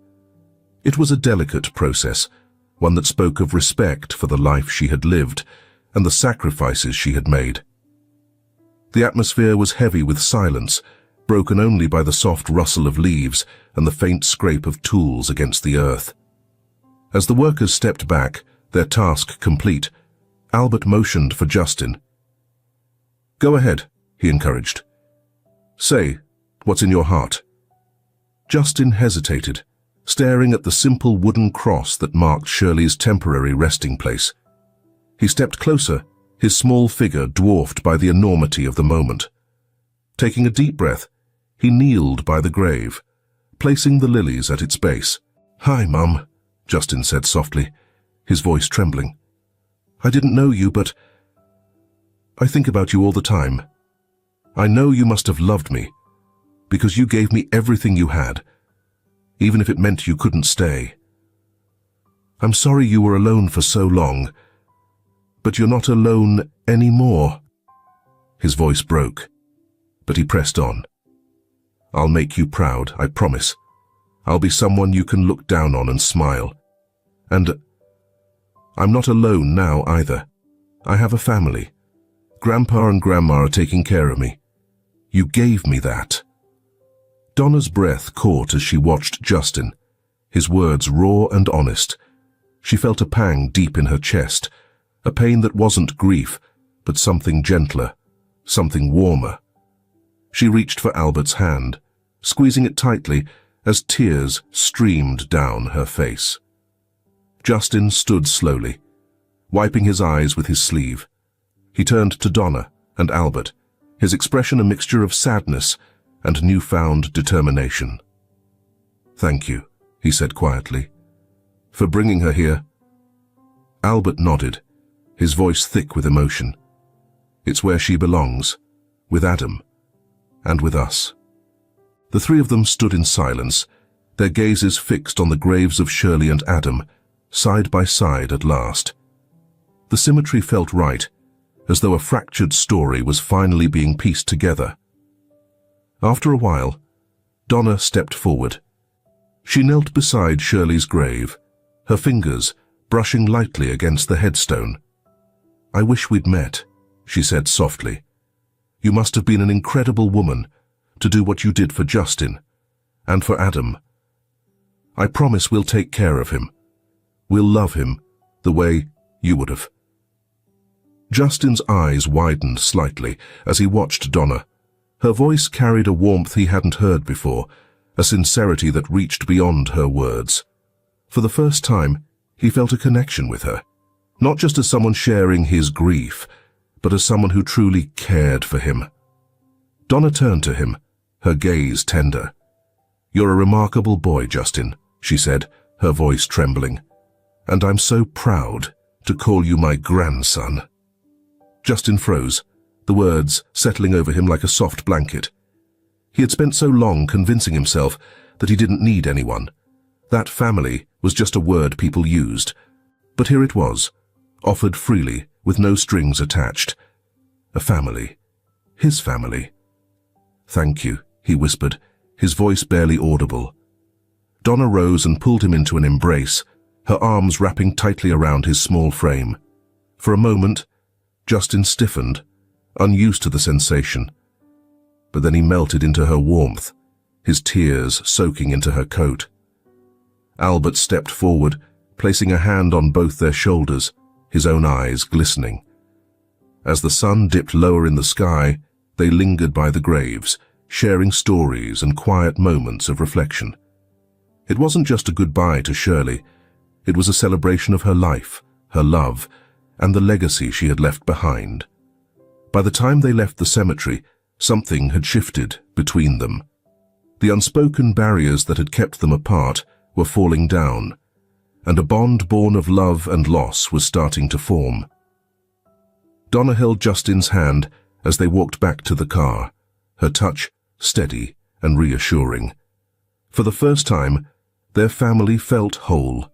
It was a delicate process, one that spoke of respect for the life she had lived and the sacrifices she had made. The atmosphere was heavy with silence, broken only by the soft rustle of leaves and the faint scrape of tools against the earth. As the workers stepped back, their task complete, Albert motioned for Justin. "Go ahead," he encouraged. "Say what's in your heart." Justin hesitated, staring at the simple wooden cross that marked Shirley's temporary resting place. He stepped closer, his small figure dwarfed by the enormity of the moment. Taking a deep breath, he kneeled by the grave, placing the lilies at its base. "Hi, Mum," Justin said softly, his voice trembling. "I didn't know you, but I think about you all the time. I know you must have loved me, because you gave me everything you had, even if it meant you couldn't stay. I'm sorry you were alone for so long, but you're not alone anymore." His voice broke, but he pressed on. "I'll make you proud, I promise. I'll be someone you can look down on and smile. And I'm not alone now either. I have a family. Grandpa and Grandma are taking care of me. You gave me that." Donna's breath caught as she watched Justin, his words raw and honest. She felt a pang deep in her chest, a pain that wasn't grief, but something gentler, something warmer. She reached for Albert's hand, squeezing it tightly as tears streamed down her face. Justin stood slowly, wiping his eyes with his sleeve. He turned to Donna and Albert, his expression a mixture of sadness and newfound determination. "Thank you," he said quietly, "for bringing her here." Albert nodded, his voice thick with emotion. "It's where she belongs, with Adam, and with us." The three of them stood in silence, their gazes fixed on the graves of Shirley and Adam, side by side at last. The symmetry felt right, as though a fractured story was finally being pieced together. After a while, Donna stepped forward. She knelt beside Shirley's grave, her fingers brushing lightly against the headstone. "I wish we'd met," she said softly. "You must have been an incredible woman to do what you did for Justin, and for Adam. I promise we'll take care of him. We'll love him the way you would have." Justin's eyes widened slightly as he watched Donna. Her voice carried a warmth he hadn't heard before, a sincerity that reached beyond her words. For the first time, he felt a connection with her, not just as someone sharing his grief, but as someone who truly cared for him. Donna turned to him, her gaze tender. "You're a remarkable boy, Justin," she said, her voice trembling. "And I'm so proud to call you my grandson." Justin froze, the words settling over him like a soft blanket. He had spent so long convincing himself that he didn't need anyone. That family was just a word people used. But here it was, offered freely, with no strings attached. A family. His family. "Thank you," he whispered, his voice barely audible. Donna rose and pulled him into an embrace, her arms wrapping tightly around his small frame. For a moment, Justin stiffened, unused to the sensation. But then he melted into her warmth, his tears soaking into her coat. Albert stepped forward, placing a hand on both their shoulders, his own eyes glistening. As the sun dipped lower in the sky, they lingered by the graves, sharing stories and quiet moments of reflection. It wasn't just a goodbye to Shirley. It was a celebration of her life, her love, and the legacy she had left behind. By the time they left the cemetery, something had shifted between them. The unspoken barriers that had kept them apart were falling down, and a bond born of love and loss was starting to form. Donna held Justin's hand as they walked back to the car, her touch steady and reassuring. For the first time, their family felt whole.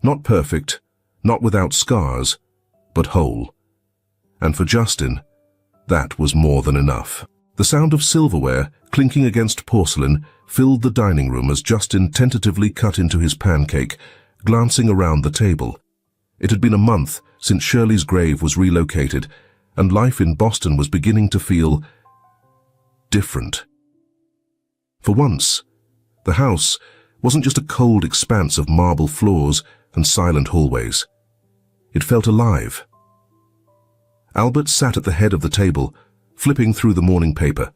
Not perfect, not without scars, but whole. And for Justin, that was more than enough. The sound of silverware clinking against porcelain filled the dining room as Justin tentatively cut into his pancake, glancing around the table. It had been a month since Shirley's grave was relocated, and life in Boston was beginning to feel different. For once, the house wasn't just a cold expanse of marble floors and silent hallways. It felt alive. Albert sat at the head of the table, flipping through the morning paper,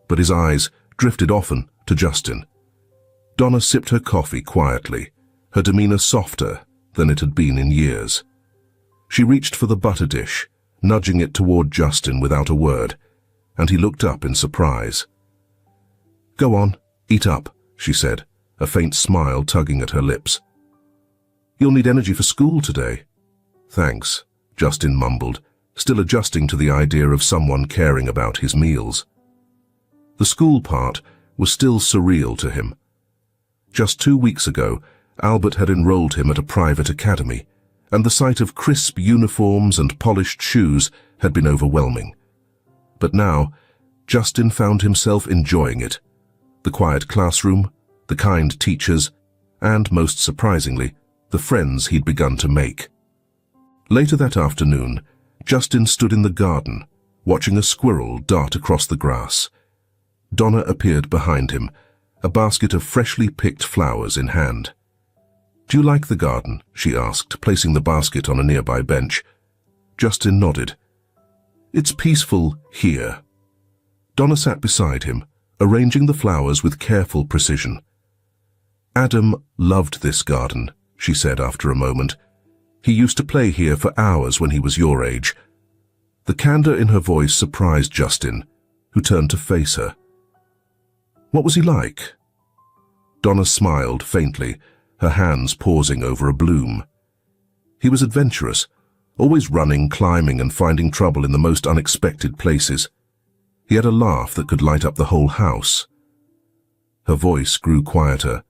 but his eyes drifted often to Justin. Donna sipped her coffee quietly, her demeanor softer than it had been in years. She reached for the butter dish, nudging it toward Justin without a word, and he looked up in surprise. "Go on, eat up," she said, a faint smile tugging at her lips. "You'll need energy for school today." "Thanks," Justin mumbled, still adjusting to the idea of someone caring about his meals. The school part was still surreal to him. Just 2 weeks ago, Albert had enrolled him at a private academy, and the sight of crisp uniforms and polished shoes had been overwhelming. But now, Justin found himself enjoying it. The quiet classroom, the kind teachers, and, most surprisingly, the friends he'd begun to make. Later that afternoon, Justin stood in the garden, watching a squirrel dart across the grass. Donna appeared behind him, a basket of freshly picked flowers in hand. "Do you like the garden?" she asked, placing the basket on a nearby bench. Justin nodded. "It's peaceful here." Donna sat beside him, arranging the flowers with careful precision. "Adam loved this garden," she said after a moment. "He used to play here for hours when he was your age." The candor in her voice surprised Justin, who turned to face her. "What was he like?" Donna smiled faintly, her hands pausing over a bloom. "He was adventurous, always running, climbing, and finding trouble in the most unexpected places. He had a laugh that could light up the whole house." Her voice grew quieter.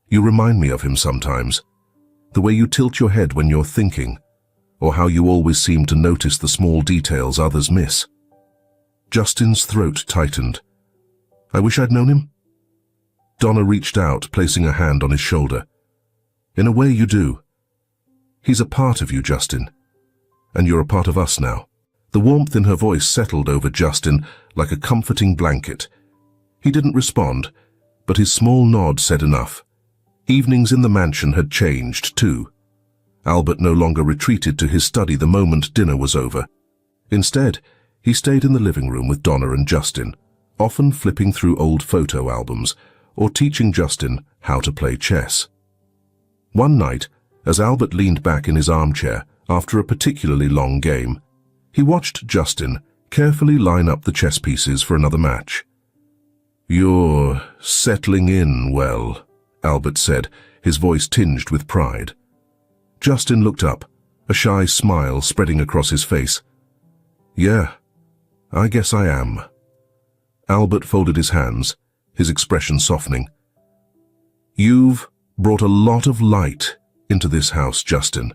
"You remind me of him sometimes. The way you tilt your head when you're thinking, or how you always seem to notice the small details others miss." Justin's throat tightened. "I wish I'd known him." Donna reached out, placing a hand on his shoulder. "In a way you do. He's a part of you, Justin. And you're a part of us now." The warmth in her voice settled over Justin like a comforting blanket. He didn't respond, but his small nod said enough. Evenings in the mansion had changed, too. Albert no longer retreated to his study the moment dinner was over. Instead, he stayed in the living room with Donna and Justin, often flipping through old photo albums or teaching Justin how to play chess. One night, as Albert leaned back in his armchair after a particularly long game, he watched Justin carefully line up the chess pieces for another match. "You're settling in well," Albert said, his voice tinged with pride. Justin looked up, a shy smile spreading across his face. "Yeah, I guess I am." Albert folded his hands, his expression softening. "You've brought a lot of light into this house, Justin.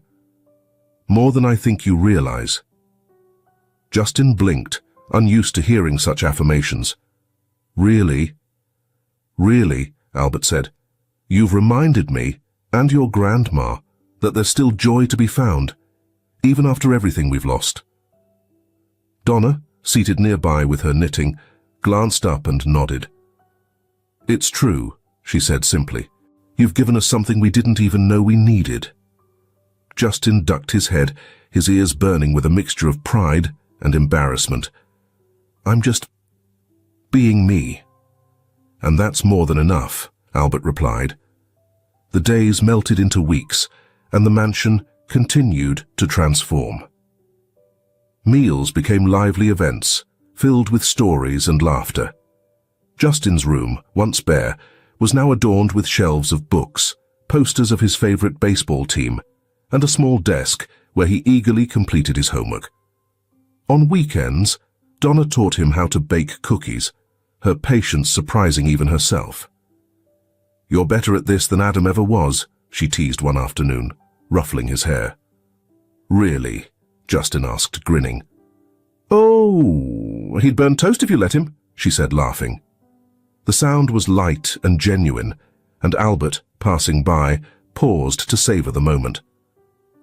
More than I think you realize." Justin blinked, unused to hearing such affirmations. "Really?" "Really," Albert said. "You've reminded me, and your grandma, that there's still joy to be found, even after everything we've lost." Donna, seated nearby with her knitting, glanced up and nodded. "It's true," she said simply. "You've given us something we didn't even know we needed." Justin ducked his head, his ears burning with a mixture of pride and embarrassment. "I'm just being me." "And that's more than enough," Albert replied. The days melted into weeks, and the mansion continued to transform. Meals became lively events, filled with stories and laughter. Justin's room, once bare, was now adorned with shelves of books, posters of his favorite baseball team, and a small desk where he eagerly completed his homework. On weekends, Donna taught him how to bake cookies, her patience surprising even herself. "You're better at this than Adam ever was," she teased one afternoon, ruffling his hair. "Really?" Justin asked, grinning. "Oh, he'd burn toast if you let him," she said, laughing. The sound was light and genuine, and Albert, passing by, paused to savor the moment.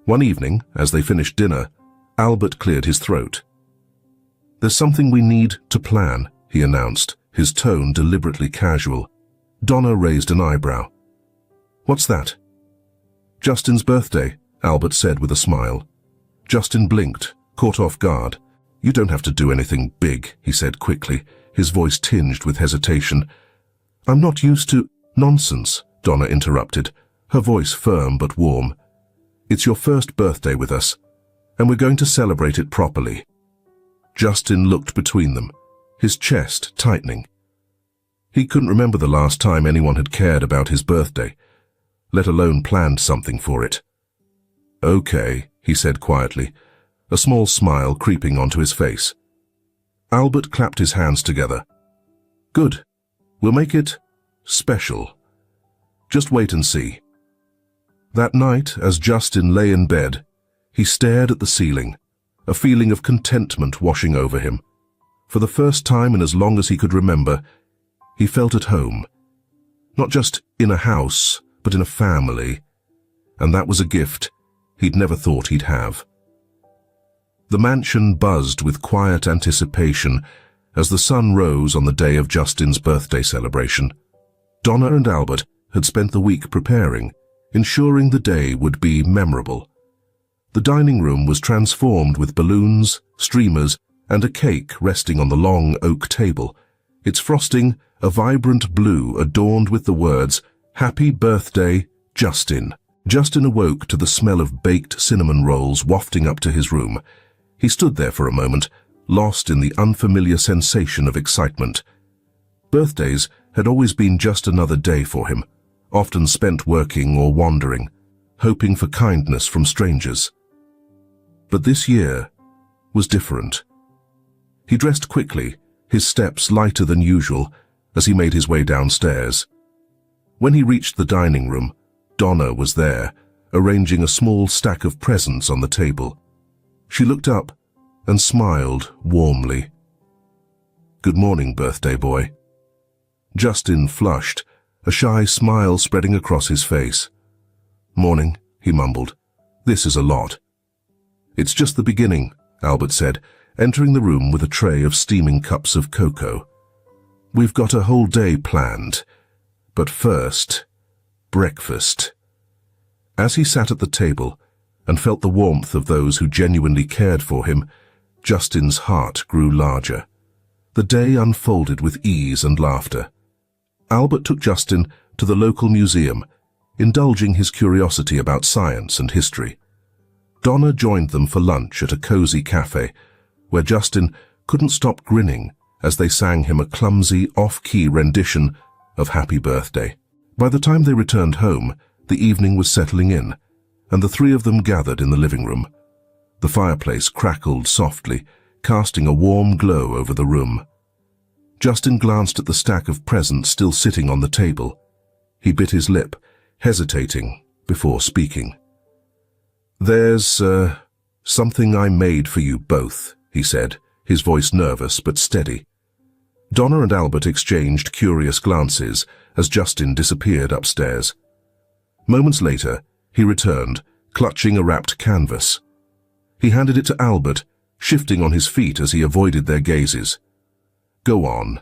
One evening, as they finished dinner, Albert cleared his throat. "There's something we need to plan," he announced, his tone deliberately casual. Donna raised an eyebrow. "What's that?" "Justin's birthday," Albert said with a smile. Justin blinked, caught off guard. "You don't have to do anything big," he said quickly, his voice tinged with hesitation. "I'm not used to—" "Nonsense," Donna interrupted, her voice firm but warm. "It's your first birthday with us, and we're going to celebrate it properly." Justin looked between them, his chest tightening. He couldn't remember the last time anyone had cared about his birthday, let alone planned something for it. "Okay," he said quietly, a small smile creeping onto his face. Albert clapped his hands together. "Good. We'll make it special. Just wait and see." That night, as Justin lay in bed, he stared at the ceiling, a feeling of contentment washing over him. For the first time in as long as he could remember, he felt at home. Not just in a house, but in a family. And that was a gift he'd never thought he'd have. The mansion buzzed with quiet anticipation as the sun rose on the day of Justin's birthday celebration. Donna and Albert had spent the week preparing, ensuring the day would be memorable. The dining room was transformed with balloons, streamers, and a cake resting on the long oak table, its frosting a vibrant blue adorned with the words, "Happy Birthday, Justin." Justin awoke to the smell of baked cinnamon rolls wafting up to his room. He stood there for a moment, lost in the unfamiliar sensation of excitement. Birthdays had always been just another day for him, often spent working or wandering, hoping for kindness from strangers. But this year was different. He dressed quickly, his steps lighter than usual, as he made his way downstairs. When he reached the dining room, Donna was there, arranging a small stack of presents on the table. She looked up and smiled warmly. "Good morning, birthday boy." Justin flushed, a shy smile spreading across his face. "Morning," he mumbled. "This is a lot." "It's just the beginning," Albert said, entering the room with a tray of steaming cups of cocoa. "We've got a whole day planned. But first, breakfast." As he sat at the table and felt the warmth of those who genuinely cared for him, Justin's heart grew larger. The day unfolded with ease and laughter. Albert took Justin to the local museum, indulging his curiosity about science and history. Donna joined them for lunch at a cozy cafe, where Justin couldn't stop grinning as they sang him a clumsy, off-key rendition of Happy Birthday. By the time they returned home, the evening was settling in, and the three of them gathered in the living room. The fireplace crackled softly, casting a warm glow over the room. Justin glanced at the stack of presents still sitting on the table. He bit his lip, hesitating before speaking. "There's something I made for you both," he said, his voice nervous but steady. Donna and Albert exchanged curious glances as Justin disappeared upstairs. Moments later, he returned, clutching a wrapped canvas. He handed it to Albert, shifting on his feet as he avoided their gazes. "Go on,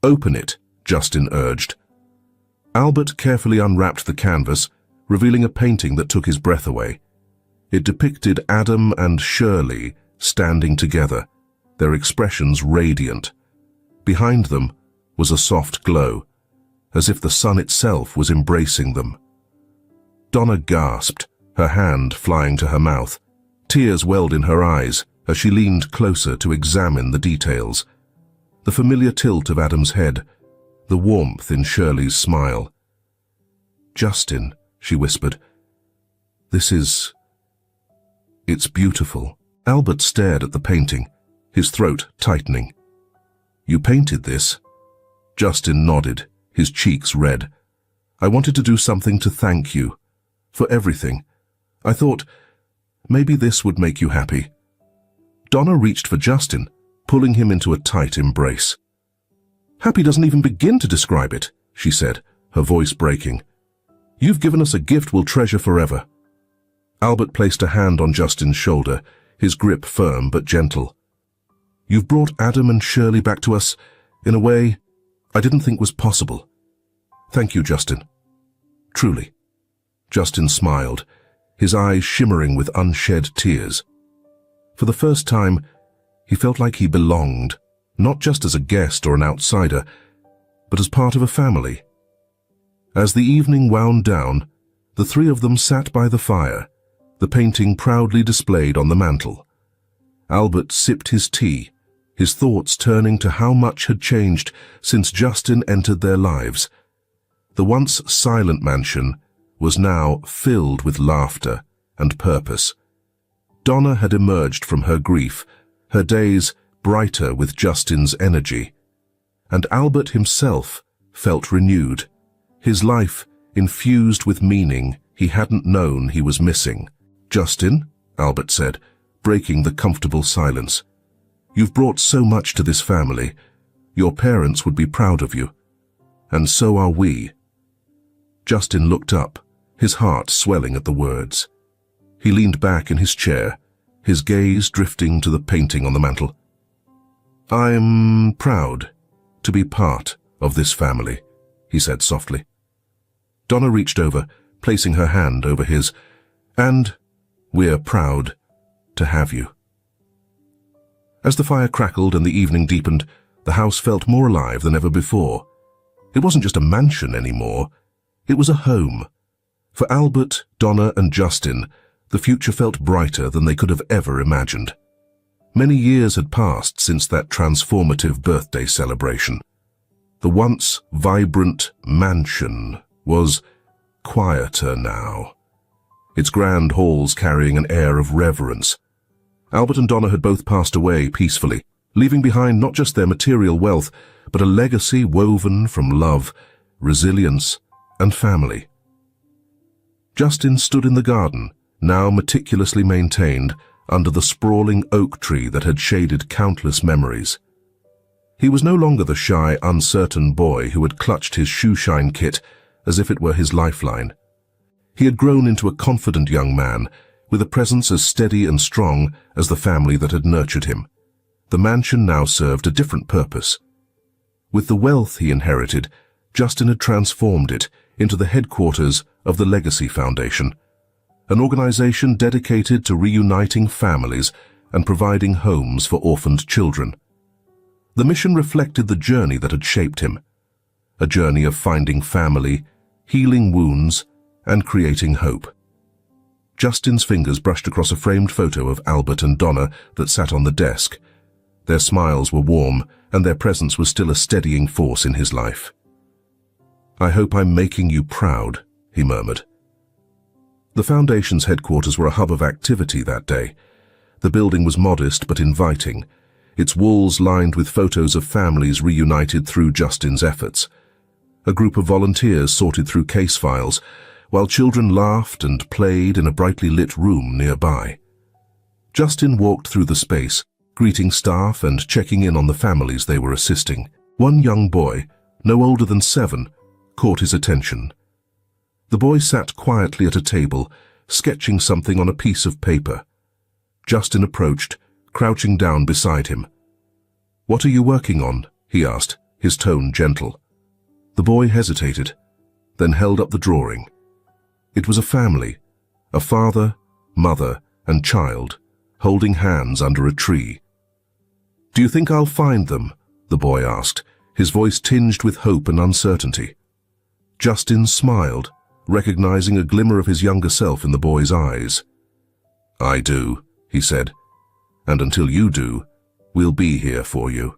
open it," Justin urged. Albert carefully unwrapped the canvas, revealing a painting that took his breath away. It depicted Adam and Shirley standing together, their expressions radiant. Behind them was a soft glow, as if the sun itself was embracing them. Donna gasped, her hand flying to her mouth. Tears welled in her eyes as she leaned closer to examine the details. The familiar tilt of Adam's head, the warmth in Shirley's smile. "Justin," she whispered, it's beautiful." Albert stared at the painting, his throat tightening. "You painted this?" Justin nodded, his cheeks red. "I wanted to do something to thank you. For everything. I thought, maybe this would make you happy." Donna reached for Justin, pulling him into a tight embrace. "Happy doesn't even begin to describe it," she said, her voice breaking. "You've given us a gift we'll treasure forever." Albert placed a hand on Justin's shoulder, his grip firm but gentle. "You've brought Adam and Shirley back to us in a way I didn't think was possible. Thank you, Justin. Truly." Justin smiled, his eyes shimmering with unshed tears. For the first time, he felt like he belonged, not just as a guest or an outsider, but as part of a family. As the evening wound down, the three of them sat by the fire, the painting proudly displayed on the mantel. Albert sipped his tea, his thoughts turning to how much had changed since Justin entered their lives. The once silent mansion was now filled with laughter and purpose. Donna had emerged from her grief, her days brighter with Justin's energy. And Albert himself felt renewed, his life infused with meaning he hadn't known he was missing. "Justin," Albert said, breaking the comfortable silence, "you've brought so much to this family. Your parents would be proud of you. And so are we." Justin looked up, his heart swelling at the words. He leaned back in his chair, his gaze drifting to the painting on the mantel. "I'm proud to be part of this family," he said softly. Donna reached over, placing her hand over his, and we're proud to have you. As the fire crackled and the evening deepened, the house felt more alive than ever before. It wasn't just a mansion anymore, it was a home. For Albert, Donna, and Justin, the future felt brighter than they could have ever imagined. Many years had passed since that transformative birthday celebration. The once vibrant mansion was quieter now, its grand halls carrying an air of reverence. Albert and Donna had both passed away peacefully, leaving behind not just their material wealth, but a legacy woven from love, resilience, and family. Justin stood in the garden, now meticulously maintained, under the sprawling oak tree that had shaded countless memories. He was no longer the shy, uncertain boy who had clutched his shoeshine kit as if it were his lifeline. He had grown into a confident young man, with a presence as steady and strong as the family that had nurtured him. The mansion now served a different purpose. With the wealth he inherited, Justin had transformed it into the headquarters of the Legacy Foundation, an organization dedicated to reuniting families and providing homes for orphaned children. The mission reflected the journey that had shaped him, a journey of finding family, healing wounds, and creating hope. Justin's fingers brushed across a framed photo of Albert and Donna that sat on the desk. Their smiles were warm, and their presence was still a steadying force in his life. "I hope I'm making you proud," he murmured. The Foundation's headquarters were a hub of activity that day. The building was modest but inviting, its walls lined with photos of families reunited through Justin's efforts. A group of volunteers sorted through case files, while children laughed and played in a brightly lit room nearby. Justin walked through the space, greeting staff and checking in on the families they were assisting. One young boy, no older than 7, caught his attention. The boy sat quietly at a table, sketching something on a piece of paper. Justin approached, crouching down beside him. "What are you working on?" he asked, his tone gentle. The boy hesitated, then held up the drawing. It was a family, a father, mother, and child, holding hands under a tree. "Do you think I'll find them?" the boy asked, his voice tinged with hope and uncertainty. Justin smiled, recognizing a glimmer of his younger self in the boy's eyes. "I do," he said, "and until you do, we'll be here for you."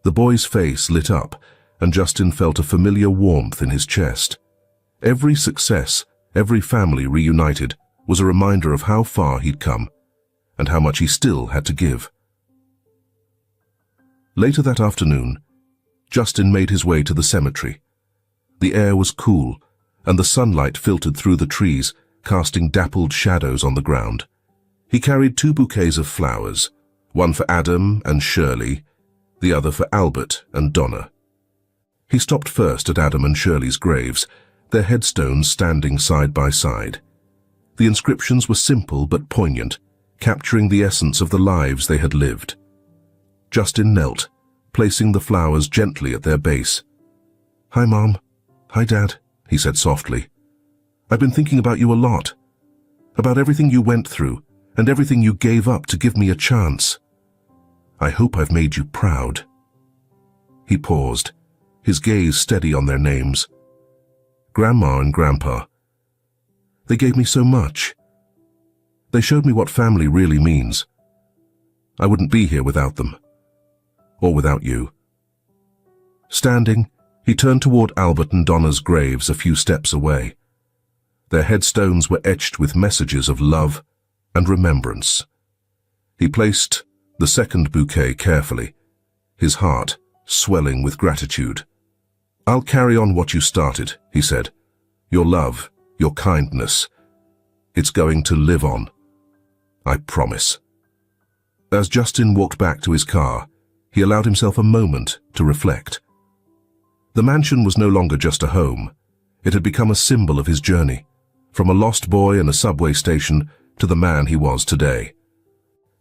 The boy's face lit up, and Justin felt a familiar warmth in his chest. Every success, every family reunited, was a reminder of how far he'd come, and how much he still had to give. Later that afternoon, Justin made his way to the cemetery. The air was cool, and the sunlight filtered through the trees, casting dappled shadows on the ground. He carried 2 bouquets of flowers, one for Adam and Shirley, the other for Albert and Donna. He stopped first at Adam and Shirley's graves, their headstones standing side by side. The inscriptions were simple but poignant, capturing the essence of the lives they had lived. Justin knelt, placing the flowers gently at their base. "Hi, Mom. Hi, Dad," he said softly. "I've been thinking about you a lot, about everything you went through and everything you gave up to give me a chance. I hope I've made you proud." He paused, his gaze steady on their names. Grandma and Grandpa. They gave me so much. They showed me what family really means. I wouldn't be here without them. Or without you. Standing, he turned toward Albert and Donna's graves a few steps away. Their headstones were etched with messages of love and remembrance. He placed the second bouquet carefully, his heart swelling with gratitude. "I'll carry on what you started," he said. "Your love, your kindness. It's going to live on. I promise." As Justin walked back to his car, he allowed himself a moment to reflect. The mansion was no longer just a home. It had become a symbol of his journey, from a lost boy in a subway station to the man he was today.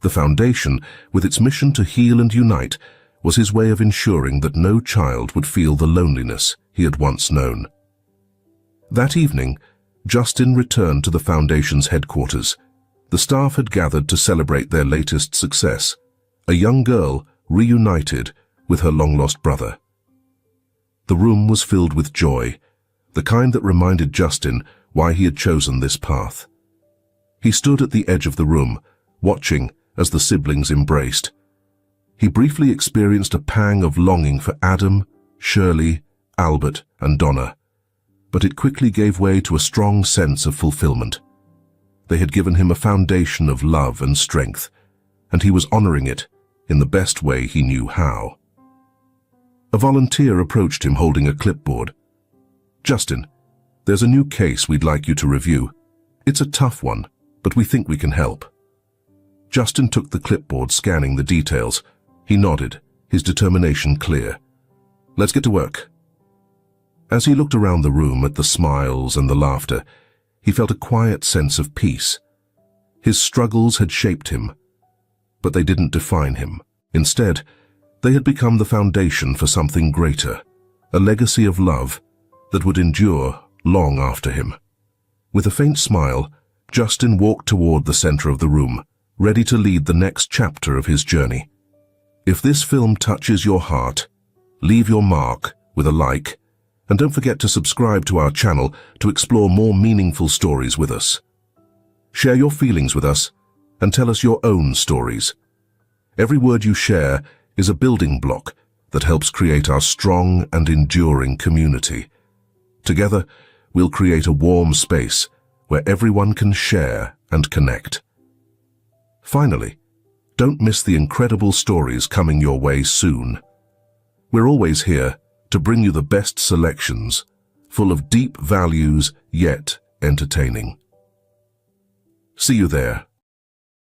The Foundation, with its mission to heal and unite, was his way of ensuring that no child would feel the loneliness he had once known. That evening, Justin returned to the Foundation's headquarters. The staff had gathered to celebrate their latest success, a young girl reunited with her long-lost brother. The room was filled with joy, the kind that reminded Justin why he had chosen this path. He stood at the edge of the room, watching as the siblings embraced. He briefly experienced a pang of longing for Adam, Shirley, Albert, and Donna, but it quickly gave way to a strong sense of fulfillment. They had given him a foundation of love and strength, and he was honoring it in the best way he knew how. A volunteer approached him holding a clipboard. "Justin, there's a new case we'd like you to review. It's a tough one, but we think we can help." Justin took the clipboard, scanning the details. He nodded, his determination clear. "Let's get to work." As he looked around the room at the smiles and the laughter, he felt a quiet sense of peace. His struggles had shaped him, but they didn't define him. Instead, they had become the foundation for something greater, a legacy of love that would endure long after him. With a faint smile, Justin walked toward the center of the room, ready to lead the next chapter of his journey. If this film touches your heart, leave your mark with a like, and don't forget to subscribe to our channel to explore more meaningful stories with us. Share your feelings with us and tell us your own stories. Every word you share is a building block that helps create our strong and enduring community. Together, we'll create a warm space where everyone can share and connect. Finally, don't miss the incredible stories coming your way soon. We're always here to bring you the best selections, full of deep values yet entertaining. See you there.